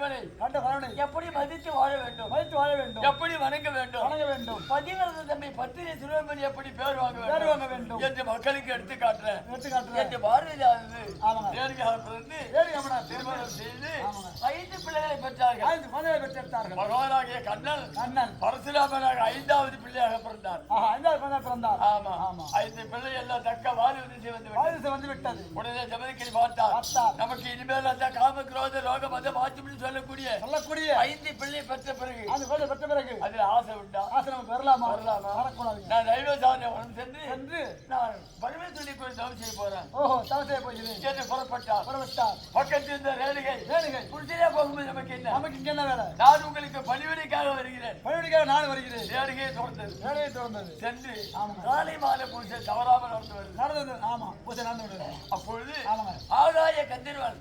[SPEAKER 1] எப்படி மதித்து வாழ வேண்டும், எப்படி வணங்க வேண்டும், பதிவிரத தம்பி பத்திரை சிறுவன் எப்படி பேர் வாங்க வேண்டும் என்று மக்களுக்கு எடுத்து காட்டுறேன். என்று பார்வையானது திருமணம் செய்து 5 பிள்ளைகளை பெற்றார்கள். மகனாகிய கண்ணன் பரசுராமனாக 5வது பிள்ளையாக பிறந்தார்.
[SPEAKER 3] 5
[SPEAKER 1] ஆமா 5 பிள்ளை எல்லாம் தக்க வாலிபத்தை வந்து விட்டது. உடனே ஜெபதிக்கிடி பார்த்தார். நமக்கு இனிமேல் அந்த காம குரோத ரோகம் அதை மாற்றி சொல்லக்கூடிய 5 பிள்ளை பெற்ற பிறகு அதுல ஆசை உண்டா?
[SPEAKER 3] நமக்கு வரலாமா?
[SPEAKER 1] நான் தெய்வசாரம் சென்று நான் பரமேஸ்வரி கோயில் தவம் செய்ய போறேன். என்று புறப்பட்டார். பக்கத்தில் இருந்த ரேணுகை புருஷனே போகும்போது நமக்கு என்ன வேலை? நான் உங்களுக்கு பணிவிடைக்காக வருகிறேன்.
[SPEAKER 3] நான் வருகிறேன்.
[SPEAKER 1] ரேணுகையை தொடர்ந்தது. சென்று காலை மாலை பூஜை தவறாமல் நடந்து அப்பொழுது ஆகாய கந்திரவன்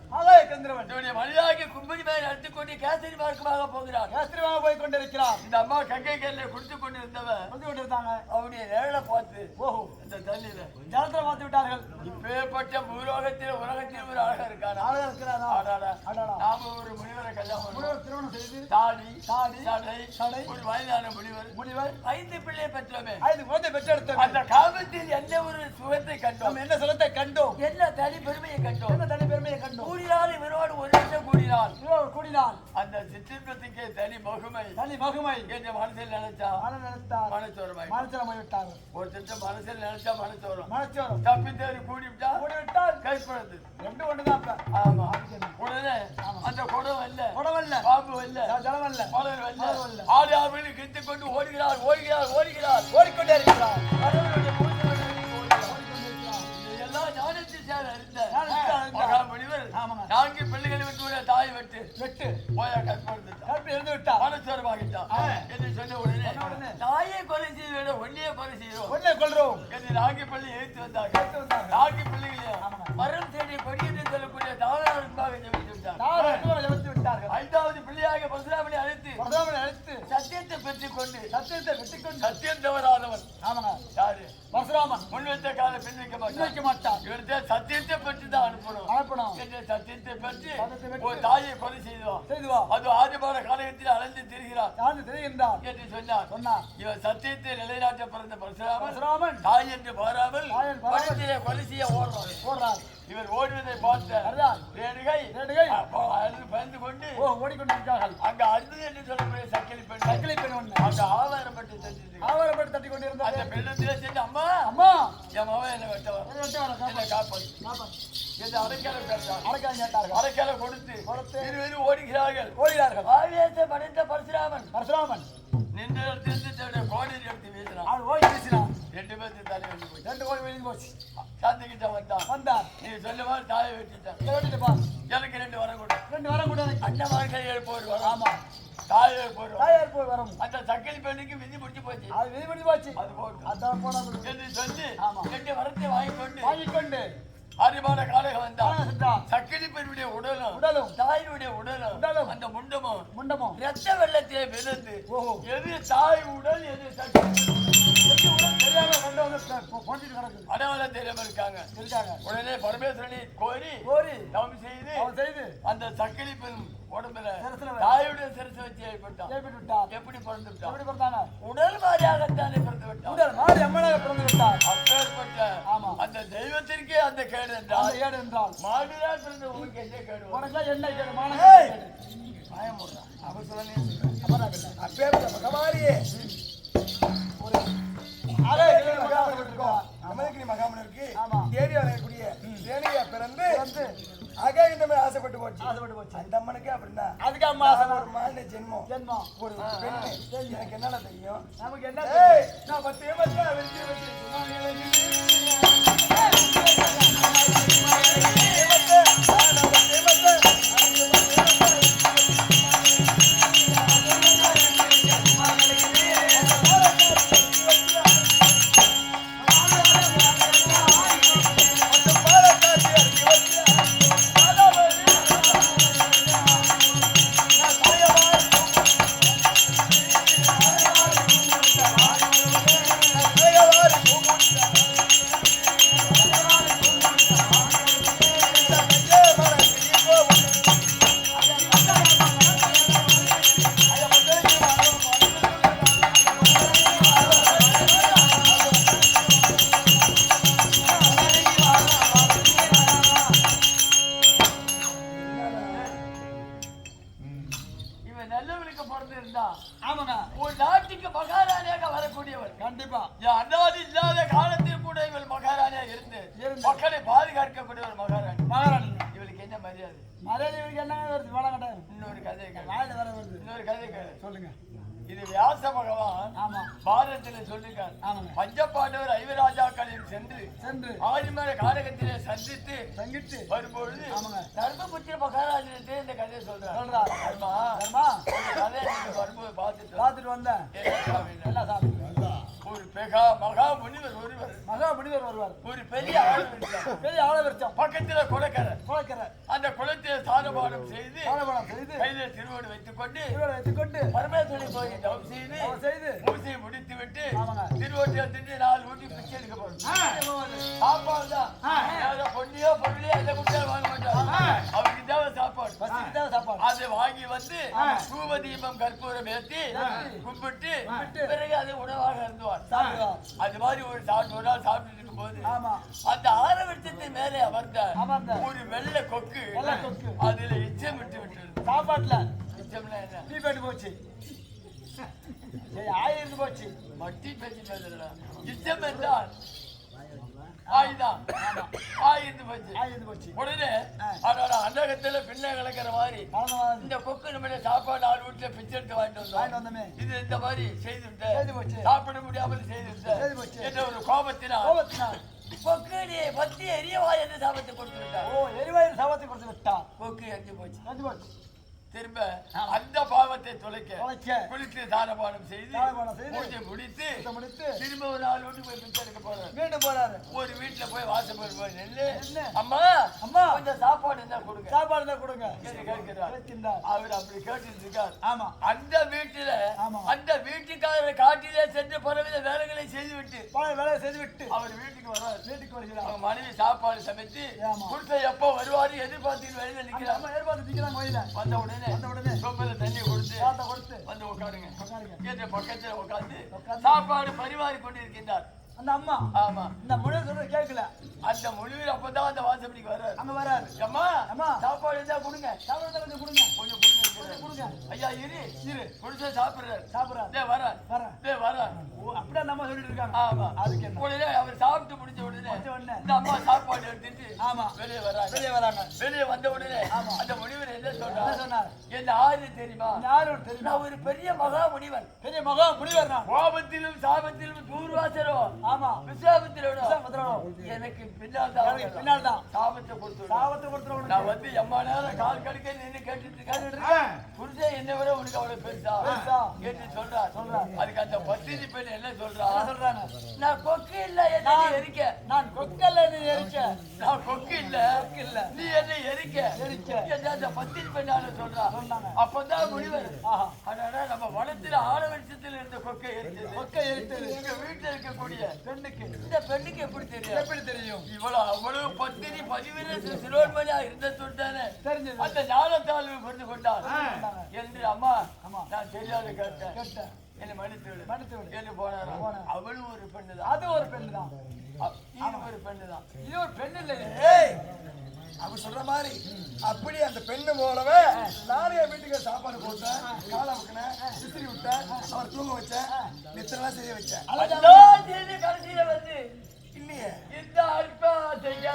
[SPEAKER 1] மனிதாகிய கும்படி மேல் நடத்திக் கொண்டு கேசரி மார்க்கமாக போகிறார்.
[SPEAKER 3] போய் கொண்டிருக்கிறார்.
[SPEAKER 1] இந்த அம்மா கங்கை கல்ல குடித்து கொண்டிருந்தாங்க. அவனுடைய நேரலை பார்த்து இந்த தண்ணியில
[SPEAKER 3] ஜலத்துல பார்த்து விட்டார்கள்.
[SPEAKER 1] இப்பேற்பட்ட பூலோகத்தில் உலகத்தில் ஒரு அழகா இருக்கானா? நாம ஒரு முனிவரை கல்யாணம்
[SPEAKER 3] திருமணம் செய்து
[SPEAKER 1] சடை ஒரு வயதான முனிவர் 5 பிள்ளை பெற்றோமே.
[SPEAKER 3] 5 குழந்தை பெற்றெடுத்தோம்.
[SPEAKER 1] அந்த காமத்தில் என்ன ஒரு சுகத்தை கண்டோம்,
[SPEAKER 3] என்ன சுகத்தை கண்டோம்,
[SPEAKER 1] என்ன தனி பெருமையை கண்டோம். கூடினால் இவரோடு ஒரு நிமிஷம் கூடினால் அந்த சிற்றின்பத்துக்கே தனி மகுமை என்று மனசில் நினைச்சா மனச்சோரமாய் விட்டாங்க. ஒரு திட்டம் மனசில் நினைச்சா மனச்சோரம் தப்பித்தேறி கூடிவிட்டால் கைப்பழது 2 ஒண்ணுதான். ஆமா உடனே அந்த குடம் இல்ல பாம்பு இல்ல ஜலம் இல்ல மலர் இல்ல ஆடு ஆவின்னு கிழித்து கொண்டு ஓடுகிறார் ஓடிக்கொண்டே இருக்கிறார். எல்லாம் ஞானத்தில் சேர அறிந்த மகாமுனிவர் 4 பிள்ளைகளை விட்டு தாய் வெட்டு போயா கற்பு இருந்து விட்டா மனச்சோரமாகிட்டான் என்று சொன்ன உடனே தாயை கொலை செய்த ஒன்னையே கொலை செய்கிறோம் என்று 4 பிள்ளை எழுத்து வந்தாங்க. 4 பிள்ளைகளையும் மரம் தேடி கொடி என்று சொல்லக்கூடிய தாவரமாக ஜெபித்து விட்டார்கள். 5வது பிள்ளையாக பரசுராமனை அழைத்து சத்தியத்தை பெற்றுக்கொண்டு சத்தியம் தவறாதவன் யாரு? பரசுராமன். முன் வைத்த கால பின் வைக்க மாட்டான். இவர்கிட்ட சத்தியத்தை பெற்று தான் அனுப்பணும் என்று சத்தியத்தை பெற்று ஒரு தாயை கொலை செய்துவா. அது ஆதிபார காலகத்தில் அலைந்து திரிகிறார் என்று சொன்னார். இவர் சத்தியத்தை நிலைநாட்ட பிறந்த பரசுராமன் தாய் என்று பாராமல் கொலை செய்ய ஓடுறார். இவர் ஓடுவதை பார்த்த ரேணுகை பயந்து கொண்டு ஓடிக்கொண்டிருக்கிறார்கள். அங்க அருது என்று சொல்லக்கூடிய சக்கிலி பெண் அங்க ஆவாரப்பட்டு தட்டி கொண்டிருந்த அந்த பெண்ணத்திலே சென்று அம்மா என் மகன் என்ன வெட்டவன் காப்பாற்று என்று அடைக்கலை கொடுத்து இருவரும் ஓடுகிறார்கள். ஆவேசம் அடைந்த பரசுராமன் நின்ற இடத்திலிருந்து கோடி எடுத்து வீசினான். 2 பேருக்கு தலை வெட்டி போச்சு. சாந்திக்கிட்ட வந்தான். நீ சொல்லுவா தாயை வெட்டிட்டான். எனக்கு 2 வரம் கொடு. அண்ணன் வாழ்க்கை எழுப்போர் வரும். ஆமா தாயை போய் வரும். அந்த சக்கிலி பெண்ணுக்கு விதி முடிச்சு போச்சு. அது போட்டு என்று சொல்லி 2 வரத்தை வாங்கிக்கொண்டு அறிவான காலைகள் வந்தான். சக்கிலி சக்கிலிப்பனுடைய உடலும் தாயினுடைய உடலும் அந்த முண்டமும் ரத்த வெள்ளத்தை விழுந்து எது தாய் உடல் எது அடையாளம் தெரியாம இருக்காங்க. உடனே பரமேஸ்வரனை கோரி தவம் செய்து அந்த சக்கிலிப்பன் உடம்புல தாயுடைய சிரசு வச்சு ஏற்பட்டான். எப்படி பிறந்து விட்டான்? உடல் மாதிரியாகத்தானே பிறந்து விட்டான். உடல் மாதிரி அம்மனாக பிறந்து விட்டான். அப்பேற்பட்ட அந்த தெய்வத்திற்கே அந்த கேடு என்றால் மாடுதான் பிறந்த உங்களுக்கு என்ன கேடு? உனக்கு என்ன கேடு? பயமுறா அப்ப சொல்ல அப்பேற்பட்ட பகவாரியே மகாமனருக்கு தேவி அடையக்கூடிய தேனியா பிறந்து ஆக இந்த மாதிரி ஆசைப்பட்டு போச்சு. அந்த அம்மனுக்கு அப்படின்னா அதுக்கு அம்மா ஒரு மாநில ஜென்மம் ஒரு பெண்ணு. எனக்கு என்னென்ன தெரியும்? நமக்கு என்ன நான் 10 ஒரு நாட்டுக்கு மகாராணியாக வரக்கூடியவர். கண்டிப்பா அதாவது இல்லாத காலத்தில் கூட இவள் மகாராணியா இருந்து மக்களை பாதுகாக்கக்கூடியவர் மகாராணி. இவளுக்கு என்ன மரியாதை? இவளுக்கு என்ன வருது? இன்னொரு கதை சொல்லுங்க. இது வியாச பகவான் பாரதத்தில் சொல்லிருக்கார். பஞ்சபாண்டவர் ஐவராஜாக்களில் சென்று ஆதிமர காரகத்திலே சந்தித்து வரும்பொழுது தர்மபுத்திர மகாராஜனத்தை இந்த கதையை சொல்றார். கதையை வரும்போது பார்த்துட்டு வந்தேன். ஒரு மகா முனிவர் வருவார். ஒரு பெரிய ஆழவிருச்சம் பக்கத்துல குளக்கரை. அந்த குளத்தை சாதபானம் செய்து கையில திருவோடு வைத்துக் கொண்டு பரமேஸ்வரி கோயில் தவம் செய்து பூசையை முடித்து விட்டு திருவோட்டை திட்டு 4 ஊட்டி பிச்சை எடுக்க போறோம். சாப்பாடு தான் பொண்ணியோ பொருளையோ எதை கொடுத்தாலும் வாங்க மாட்டாங்க. அவருக்கு தேவை சாப்பாடு. அதை வாங்கி வந்து தூப தீபம் கற்பூரம் ஏற்றி கும்பிட்டு பிறகு அது உணவாக இருந்துவார். அது மாதிரி ஒரு நாள் சாப்பிட்டு இருக்கும் போது அந்த ஆரவட்டத்தின் மேலே அமர்ந்த ஒரு வெள்ளை கொக்கு அதுல இச்சம் விட்டு சாப்பாட்டுல இச்சம்னா என்ன போச்சு போச்சு மட்டி பேச்சு பேசுறா. இச்சம் என்றால் உடனே அண்டகத்துல பின்ன கலக்கிற மாதிரி இந்த கொக்கு நம்ம சாப்பாடு 4 வீட்டுல பிச்சை எடுத்து வாங்கிட்டு வந்தோம். இது இந்த மாதிரி செய்து சாப்பிட முடியாமல் செய்து என்ற ஒரு கோபத்தினால் கொக்கு பத்தி எரியவாய் என்று சாபத்தை கொடுத்து விட்டார். எரிவாய் சாபத்தை கொடுத்து விட்டார். கொக்கு எரிஞ்சு போச்சு. திரும்ப அந்த பாவத்தை தொலைக்க குளித்து தானபானம் செய்து பூஜை முடித்து திரும்ப ஒரு 4 வீட்டுக்கு போய் பிச்சை எடுக்க போறாரு. ஒரு வீட்டுல போய் வாசல் போய் நின்று அம்மா கொஞ்சம் சாப்பாடு இருந்தா கொடுங்க கேட்கிறார். அவர் அப்படி கேட்டு இருக்கார். அந்த வீட்டுல அந்த வீட்டுக்காரர் காட்டிலே சென்று பலவித வேலைகளை செய்துவிட்டு அவர் வீட்டுக்கு வருகிறார். அவங்க மனைவி சாப்பாடு சமைத்து குடிசை எப்போ வருவாரு எதிர்பார்த்து வெளியில நிக்கிறாங்க. வந்த உடனே சொம்பல தண்ணி கொடுத்து வந்து உட்காருங்க. பக்கத்துல உட்கார்ந்து சாப்பாடு பரிமாறி கொண்டிருக்கின்றார். அந்த அம்மா இந்த முனிவர் சொல்றது கேட்கல. அந்த முனிவர் அப்பதான் அந்த வாசப்படிக்கு வர்றாரு. அம்மா சாப்பாடு இருந்தா கொடுங்க. கொஞ்சம் கொடுங்க. ஐயா இரு கொடுத்து சாப்பிடுறாரு. வர அப்படியே நம்ம சொல்லிட்டு இருக்காங்க. அதுக்கு உடனே அவர் சாப்பிட்டு முடிஞ்ச உடனே இந்த அம்மா சாப்பாடு எடுத்துட்டு வெளியே வராங்க. வெளியே வந்த உடனே அந்த முனிவர் என்ன சொன்னார்? என்ன ஆறு தெரியுமா? நான் ஒரு பெரிய மகா முனிவர். கோபத்திலும் சாபத்திலும் தூர்வாசரோ எனக்கு பின்னால் தான் சாபத்தை கொடுத்து நான் வந்து எம்மா நேரம் கால் கடுக்க நின்று கேட்டுட்டு இருக்கேன். புரிஞ்ச என்ன விட உனக்கு அவ்வளவு பெருசா கேட்டு சொல்றார். அதுக்கு அந்த பத்திரி பெண் என்ன சொல்றாங்க? நான் கொக்கு இல்ல என்ன எரிக்க. நான் கொக்கு இல்ல நீ எரிக்க. நீ என்ன எரிக்க. கேட்டா அந்த பத்திரி பெண்ணால சொல்றாங்க. அப்பதான் முடிவர் அதனால நம்ம வனத்துல ஆலவரிசத்துல இருந்த கொக்கை எரித்தது எங்க வீட்டுல இருக்கக்கூடிய பெண்ணுக்கு இந்த பெண்ணுக்கு எப்படி தெரியும் அவ்வளவு பத்திரி பதிவிர சிரோன்மணியா இருந்த சொல்லிட்டானே தெரிஞ்சது அந்த ஞானத்தால் புரிந்து கொண்டார் என்று அம்மா நான் தெரியாத கேட்டேன் என்னை மன்னித்து விடு என்று போனாராம். அவளும் ஒரு பெண்ணு தான், அது ஒரு பெண்ணு தான், இது ஒரு பெண்ணு தான், இது ஒரு பெண்ணு இல்லையே.
[SPEAKER 2] அவ சொல்ற மாதிரி அப்படி அந்த பெண்ணு போலவே நானே வீட்டுக்கு சாப்பாடு போட்டேன், காலை வைக்கினேன், விசிறி விட்டேன், அவர் தூங்க வச்சேன், நித்திரெல்லாம் செய்ய வச்சேன்.
[SPEAKER 1] கடைசியில வந்து
[SPEAKER 2] இல்லையே
[SPEAKER 1] இந்த அல்பா செய்ய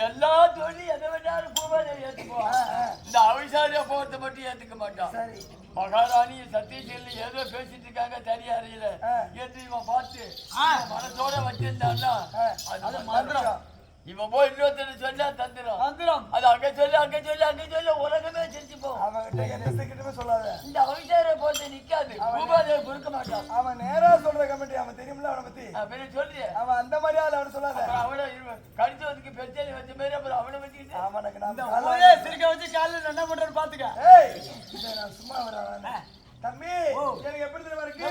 [SPEAKER 1] எல்லா தொழிலும் எதை வேண்டாலும் பூவாலை ஏற்றுக்குவான். இந்த அவிசாரியா போறதை மட்டும் ஏத்துக்க மாட்டான். மகாராணி சத்தியசீல ஏதோ பேசிட்டு இருக்காங்க தனியா அறியல என்று இவன் பார்த்து மனசோட வச்சிருந்தான்னா அது மந்திரம். இவன் போய் இன்னொருத்தர் சொன்னா தந்திரம். அது அங்க சொல்லி உலகமே செஞ்சு போகும்.
[SPEAKER 2] சொல்லாத
[SPEAKER 1] இந்த அவிசாரிய போட்டு நிக்காது, பூபாதையை கொடுக்க மாட்டான்.
[SPEAKER 2] அவன் நேரா சொல்ற கமிட்டி அவன் தெரியுமில்ல அவனை பத்தி
[SPEAKER 1] சொல்றிய
[SPEAKER 2] அவன் அந்த மாதிரி ஆள் அவன் சொல்லாத.
[SPEAKER 1] அவனை கடிச்சு வந்து பெருச்சாலி வச்ச மாதிரி அப்புறம் அவனை வச்சுக்கிட்டு
[SPEAKER 2] அவனுக்கு
[SPEAKER 3] சிரிக்க வச்சு காலையில் என்ன பண்றாரு பாத்துக்க.
[SPEAKER 2] நான் சும்மா வர தம்பி எனக்கு எப்படி தெரியுமா இருக்கு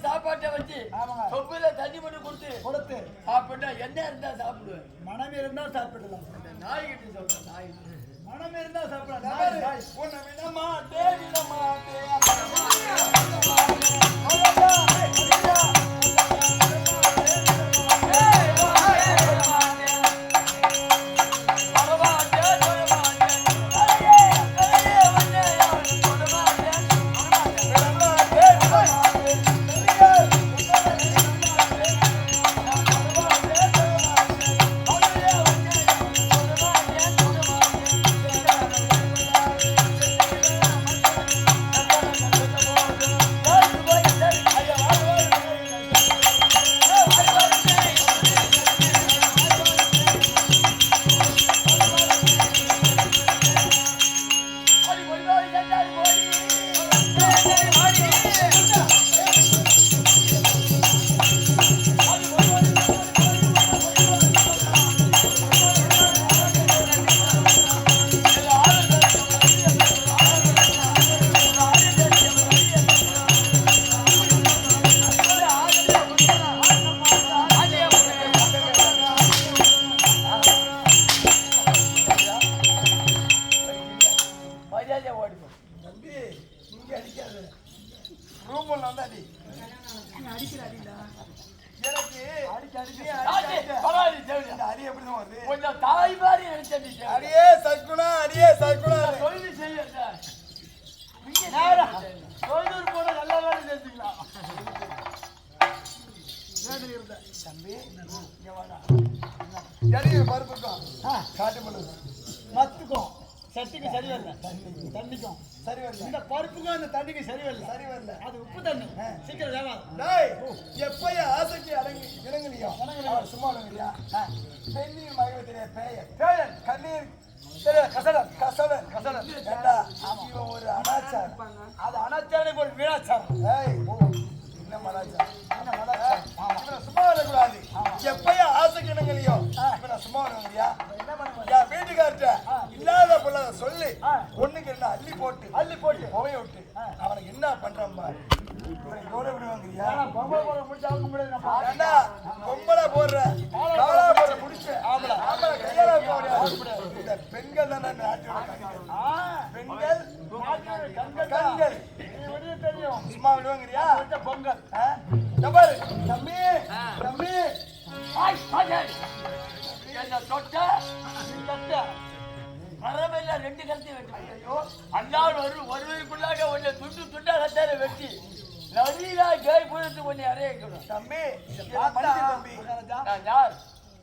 [SPEAKER 1] சாப்பாட்டை வச்சு சொப்புல தண்ணி பண்ணி கொடுத்து சாப்பிட்டா என்ன இருந்தா சாப்பிடுவேன்.
[SPEAKER 3] மனம் இருந்தா சாப்பிடலாம்.
[SPEAKER 1] நாய்கிட்ட சொல்றேன், நாய்கிட்ட
[SPEAKER 3] மனம் இருந்தா சாப்பிடலாம். போன நல்ல வேலை செஞ்சுக்கலாம்.
[SPEAKER 2] தம்பி இங்க வாடா. இறங்கி பருப்புக்கும் காட்டு பண்ணுது
[SPEAKER 3] மத்துக்கும் சட்டிக்கும் சரி வரல, தண்ணிக்கும்
[SPEAKER 2] சரி வரல.
[SPEAKER 3] இந்த பருப்புக்கும் அந்த தண்ணிக்கும் சரி வரல.
[SPEAKER 2] சரி வரல.
[SPEAKER 3] அது உப்பு தண்ணி சீக்கிரம் வேவாது.
[SPEAKER 2] டேய் எப்பய ஆசைக்கு இறங்குறியா சும்மா இல்லையா? பெண்ணின் மகவை தெரிய பேயன் கண்ணீர் கசடன் கசடன் கசடன் ஏண்டா இவன் ஒரு அனாச்சாரம்.
[SPEAKER 3] அது அனாச்சாரம் ஒரு வீணாச்சாரம்.
[SPEAKER 2] ஏய் என்ன மலாச்சாரம் என்ன மலாச்சாரம்? இவனை சும்மா விடக்கூடாது. எப்பய ஆசைக்கு இணங்கலையோ இவனை சும்மா விடுவாங்கயா?
[SPEAKER 3] என்ன பண்ணுவாங்க?
[SPEAKER 2] என் வீட்டுக்கார்ட்ட இல்லாத பிள்ளை சொல்லி ஒண்ணுக்கு என்ன அள்ளி போட்டு புகைய விட்டு அவனுக்கு என்ன பண்றான் பாரு. எவ்வளவு விடுவாங்கயா?
[SPEAKER 3] பொம்பளை போட முடிச்சு அவங்க முடியாது.
[SPEAKER 2] ஏண்டா பொம்பளை போடுற காலா போடுற முடிச்சு ஆம்பளை கையால போட இந்த பெண்கள் தானே நாட்டோட பெண்கள் கண்கள்
[SPEAKER 3] தெரியும்.
[SPEAKER 2] சும்மா விடுவாங்கறியா?
[SPEAKER 3] பொங்கல்
[SPEAKER 2] பாரு தம்பி தம்பி
[SPEAKER 1] என்ன தொட்ட வரவில்லை, 2 கருத்து வெட்டி அல்லால் ஒருவருக்குள்ளாக உன்னை துண்டு துண்டாகத்தார வெட்டி நவீனா ஜெய் புரிந்து உன்னை அறையக்கணும்.
[SPEAKER 2] தம்பி தம்பி
[SPEAKER 1] நான் யார்?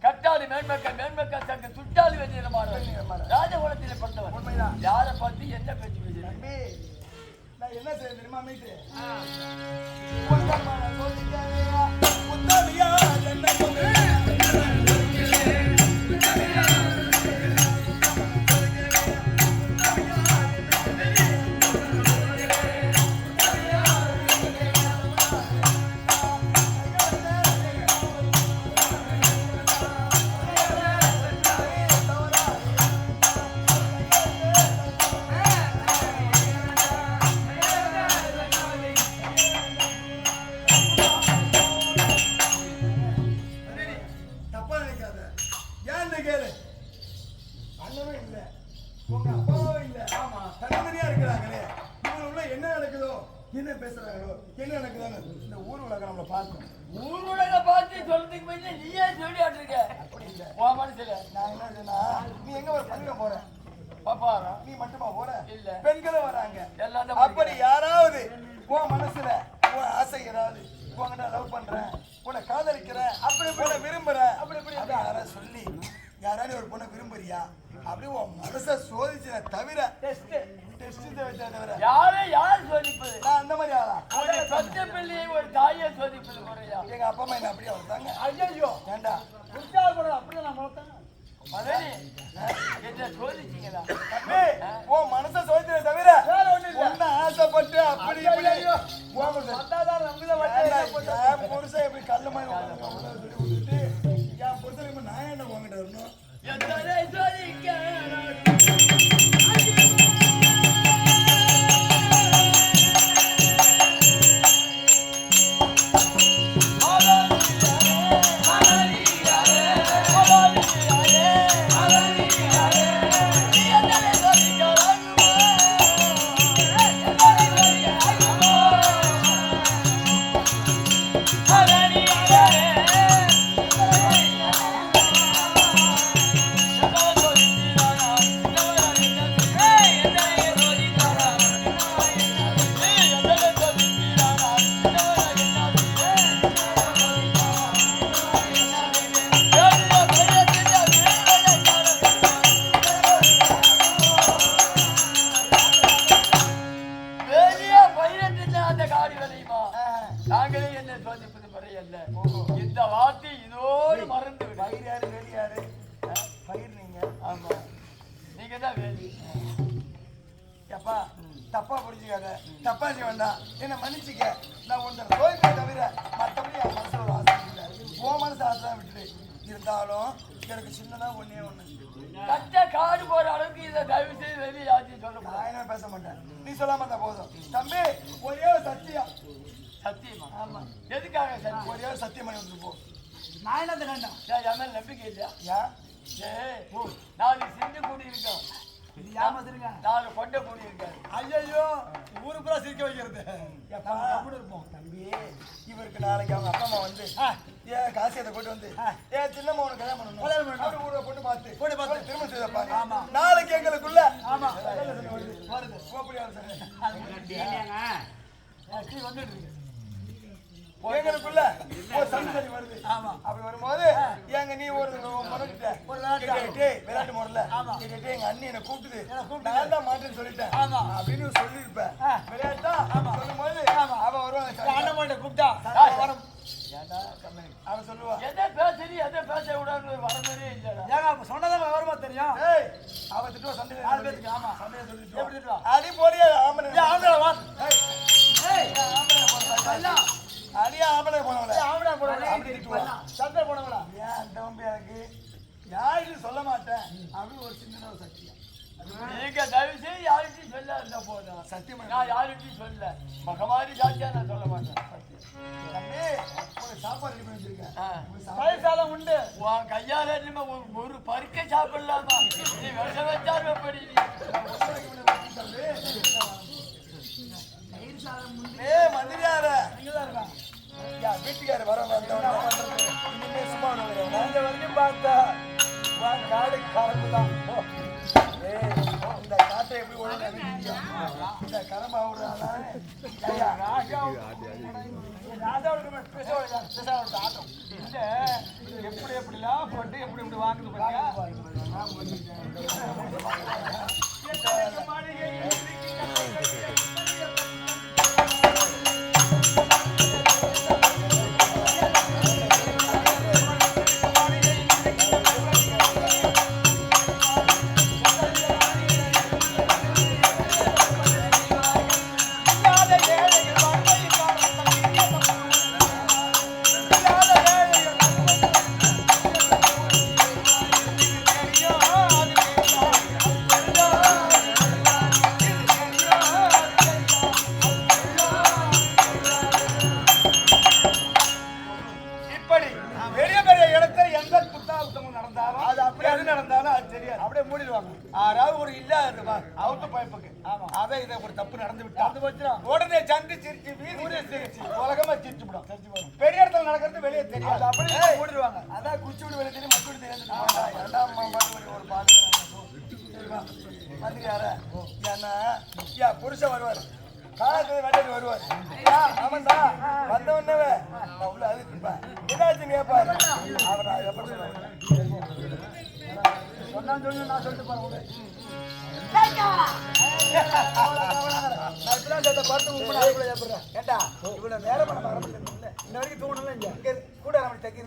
[SPEAKER 1] கட்டாளி மேன்மக்கள் தங்க துட்டாளி வெற்றிடமான ராஜகுலத்தில் பிறந்தவர்.
[SPEAKER 2] உண்மைதான்.
[SPEAKER 1] யாரை பார்த்து என்ன பேச்சு பேசுறேன்?
[SPEAKER 2] தம்பி நான் என்ன செய்ய தெரியுமா? அமைத்து என்ன பேசுறாங்களோ என்ன நடக்குதான்னு இந்த ஊர் உலகம் நம்மளை பார்க்கும்.
[SPEAKER 1] ஊர் உலக பார்த்து சொல்றதுக்கு முன்னாடி நீயே சொல்லி ஆட்டிருக்க.
[SPEAKER 2] அப்படி இல்லை
[SPEAKER 1] உன் மனசுல
[SPEAKER 2] நான் என்ன சொன்னா நீ எங்க ஒரு பணியில போற
[SPEAKER 1] பாப்பாரா
[SPEAKER 2] நீ மட்டுமா போற?
[SPEAKER 1] இல்ல
[SPEAKER 2] பெண்களும் வராங்க.
[SPEAKER 1] எல்லாம்
[SPEAKER 2] அப்படி யாராவது உன் மனசுல உன் ஆசை ஏதாவது உன்கிட்ட லவ் பண்றேன் உன்னை காதலிக்கிறேன் அப்படி உன்னை விரும்புறேன் அப்படி யாராவது சொல்லி யாராவது ஒரு பொண்ணை விரும்புறியா அப்படி உன் மனசை சோதிச்சத தவிர டெஸ்ட் வச்சா தவிர
[SPEAKER 1] யார் சோதிப்பது?
[SPEAKER 2] நான் அந்த மாதிரி ஆளா?
[SPEAKER 1] ஒரு பச்சை பிள்ளையை ஒரு தாயை சோதிப்பது முறையா?
[SPEAKER 2] எங்க அப்பா அம்மா என்ன அப்படியே வளர்த்தாங்க.
[SPEAKER 3] ஐயோ
[SPEAKER 2] ஏண்டா
[SPEAKER 3] அப்படியே நான் வளர்த்தேன்.
[SPEAKER 1] மதனி என்ன சோதிச்சீங்களா?
[SPEAKER 2] தம்பி உன் மனசை சோதிச்சத தவிர
[SPEAKER 3] வேற ஒண்ணு இல்ல.
[SPEAKER 2] ஒன்னு ஆசைப்பட்டு அப்படி இப்படி
[SPEAKER 3] வந்தாதான் நம்மள
[SPEAKER 2] என் புருஷன் எப்படி கல்லு மாதிரி சொல்லி விட்டுட்டு என் புருஷன் நான் என்ன உங்ககிட்ட வரணும்?
[SPEAKER 1] எத்தனை சோதிக்க நாங்களே என்ன சோதிப்பது முறையல்ல. இந்த வார்த்தை இதோடு மறந்து
[SPEAKER 2] பயிர் யாரு வேலி யாரு? பயிர் நீங்க.
[SPEAKER 1] ஆமா நீங்க தான் வேலி.
[SPEAKER 2] எப்பா தப்பா புரிஞ்சுக்காத தப்பா செய்ய வேண்டாம் என்ன மன்னிச்சுக்க. நான் உன்னை சோதிப்பை தவிர மற்றபடி என் மனசுல ஒரு ஆசை இல்லை. உன் மனசு ஆசை விட்டுட்டு இருந்தாலும் எனக்கு சின்னதா ஒண்ணு
[SPEAKER 1] கட்ட காடு போற அளவுக்கு இதை தயவு செய்து வெளியே யாத்தையும் சொல்ல
[SPEAKER 2] நான் என்ன பேச மாட்டேன். நீ சொல்லாம இருந்தா போதும். தம்பி ஒரே ஒரு சத்தியம்.
[SPEAKER 1] சத்தியமா?
[SPEAKER 2] ஆமா
[SPEAKER 1] எதுக்காக சத்தியம்?
[SPEAKER 2] ஒரே ஒரு சத்தியம் பண்ணி விட்டு போ.
[SPEAKER 3] நான் என்ன வேண்டாம்.
[SPEAKER 1] என் மேல நம்பிக்கை இல்லையா?
[SPEAKER 2] ஏன்?
[SPEAKER 1] ஏய் 4 சிந்து கூடி இருக்கோம்.
[SPEAKER 3] ஏமாத்துருங்க.
[SPEAKER 1] 4 கொண்டை கூடி இருக்காரு.
[SPEAKER 3] ஐயோ ஊரு பூரா சிரிக்க வைக்கிறது.
[SPEAKER 2] எப்படி இருப்போம் தம்பி? இவருக்கு நாளைக்கு அவங்க அப்பா அம்மா வந்து ஏன் காசியத்தை கொண்டு வந்து ஏன் சின்னம்மா உனக்கு கல்யாணம் பண்ணணும் அப்படி ஊரை பொண்ணு பார்த்து திரும்ப செய்தப்பாங்க.
[SPEAKER 3] ஆமா
[SPEAKER 2] நாளைக்கு எங்களுக்குள்ள
[SPEAKER 3] ஆமா
[SPEAKER 2] வருது கோப்படி
[SPEAKER 3] வந்துட்டு இருக்கு.
[SPEAKER 2] எங்களுக்குள்ள ஒரு சண்டை வருது.
[SPEAKER 3] ஆமா.
[SPEAKER 2] அப்படி வரும்போது எங்க நீ ஒரு முறைக்கிட்ட ஒரு விளையாட்டு முறையில எங்க அண்ணி என்ன கூப்பிட்டுது நான் தான் மாட்டேன்னு சொல்லிட்டேன் அப்படின்னு சொல்லியிருப்பேன். விளையாட்டா சொல்லும் போது அவ வருவாங்க
[SPEAKER 3] அண்ணன் மாட்டை கூப்பிட்டா
[SPEAKER 2] அவன் சொல்லுவான்
[SPEAKER 1] எதை பேசுறீ எதை பேச விடாது வர மாதிரியே இல்லடா.
[SPEAKER 3] ஏங்க அப்ப சொன்னதான் விவரமா தெரியும்.
[SPEAKER 2] அவ திட்டுவா சண்டை
[SPEAKER 3] நாலு பேருக்கு ஆமா
[SPEAKER 2] சண்டையை சொல்லிட்டு
[SPEAKER 3] எப்படி திட்டுவா
[SPEAKER 2] அடி போடியா ஆம்பளை
[SPEAKER 3] ஆம்பளை வா
[SPEAKER 2] அடியா ஆம்பளை போனவள
[SPEAKER 3] ஆம்பளை போடுவாங்க
[SPEAKER 2] அப்படி திட்டுவா
[SPEAKER 3] சண்டை போடுவாங்களா
[SPEAKER 2] ஏன் தம்பி எனக்கு யாருக்கும் சொல்ல மாட்டேன் அப்படின்னு ஒரு சின்ன ஒரு சத்தியம்.
[SPEAKER 1] நீங்க தயவு செய்து யாருக்கும் சொல்ல இருந்தா போதும்.
[SPEAKER 2] சத்தியமா
[SPEAKER 1] நான் யாருக்கும் சொல்ல மகமாரி ஜாத்தியா நான் சொல்ல மாட்டேன்.
[SPEAKER 2] தம்பி ஒரு சாப்பாடு ரெடி பண்ணி வச்சிருக்கேன்.
[SPEAKER 3] தயிர் சாதம் உண்டு.
[SPEAKER 1] உன் கையால இனிமே ஒரு பருக்கை சாப்பிடலாமா? நீ விஷம் வச்சாரு எப்படி?
[SPEAKER 2] மந்திரியார வீட்டுக்கார வர இனிமே சும்மா அந்த வரைக்கும் பார்த்தா காடு கரம்பு தான். இந்த காட்டை எப்படி ஒழுங்கு இந்த கரம்பா
[SPEAKER 3] எப்படி எப்படிலாம் போட்டு எப்படி இப்படி வாங்குது பாருங்க.
[SPEAKER 2] உடனே சண்டு சிரிச்சு வீடு சிரிச்சு உலகமா சிரிச்சு விடும். பெரிய இடத்துல நடக்கிறது வெளியே தெரியாது. அப்படியே மூடிடுவாங்க. அதான் குச்சி விடு வெளியே தெரியும் மக்கள் தெரியாது. இரண்டாம் ஒரு பாடு மந்திரியார ஏன்னா புருஷன் வருவார் காலத்துல வேட்டைக்கு வருவார். ஆமாண்டா வந்தவொன்னே நான் உள்ள அது இருப்பேன் என்னாச்சுன்னு கேட்பாரு. அவர் நான் எப்படி
[SPEAKER 3] சொன்னா சொல்லி நான் சொல்லிட்டு போறேன்.
[SPEAKER 2] ஏண்டா இவ்வளவு நேரம் இன்ன வரைக்கும் தூங்கணும் இங்க கூட தைக்க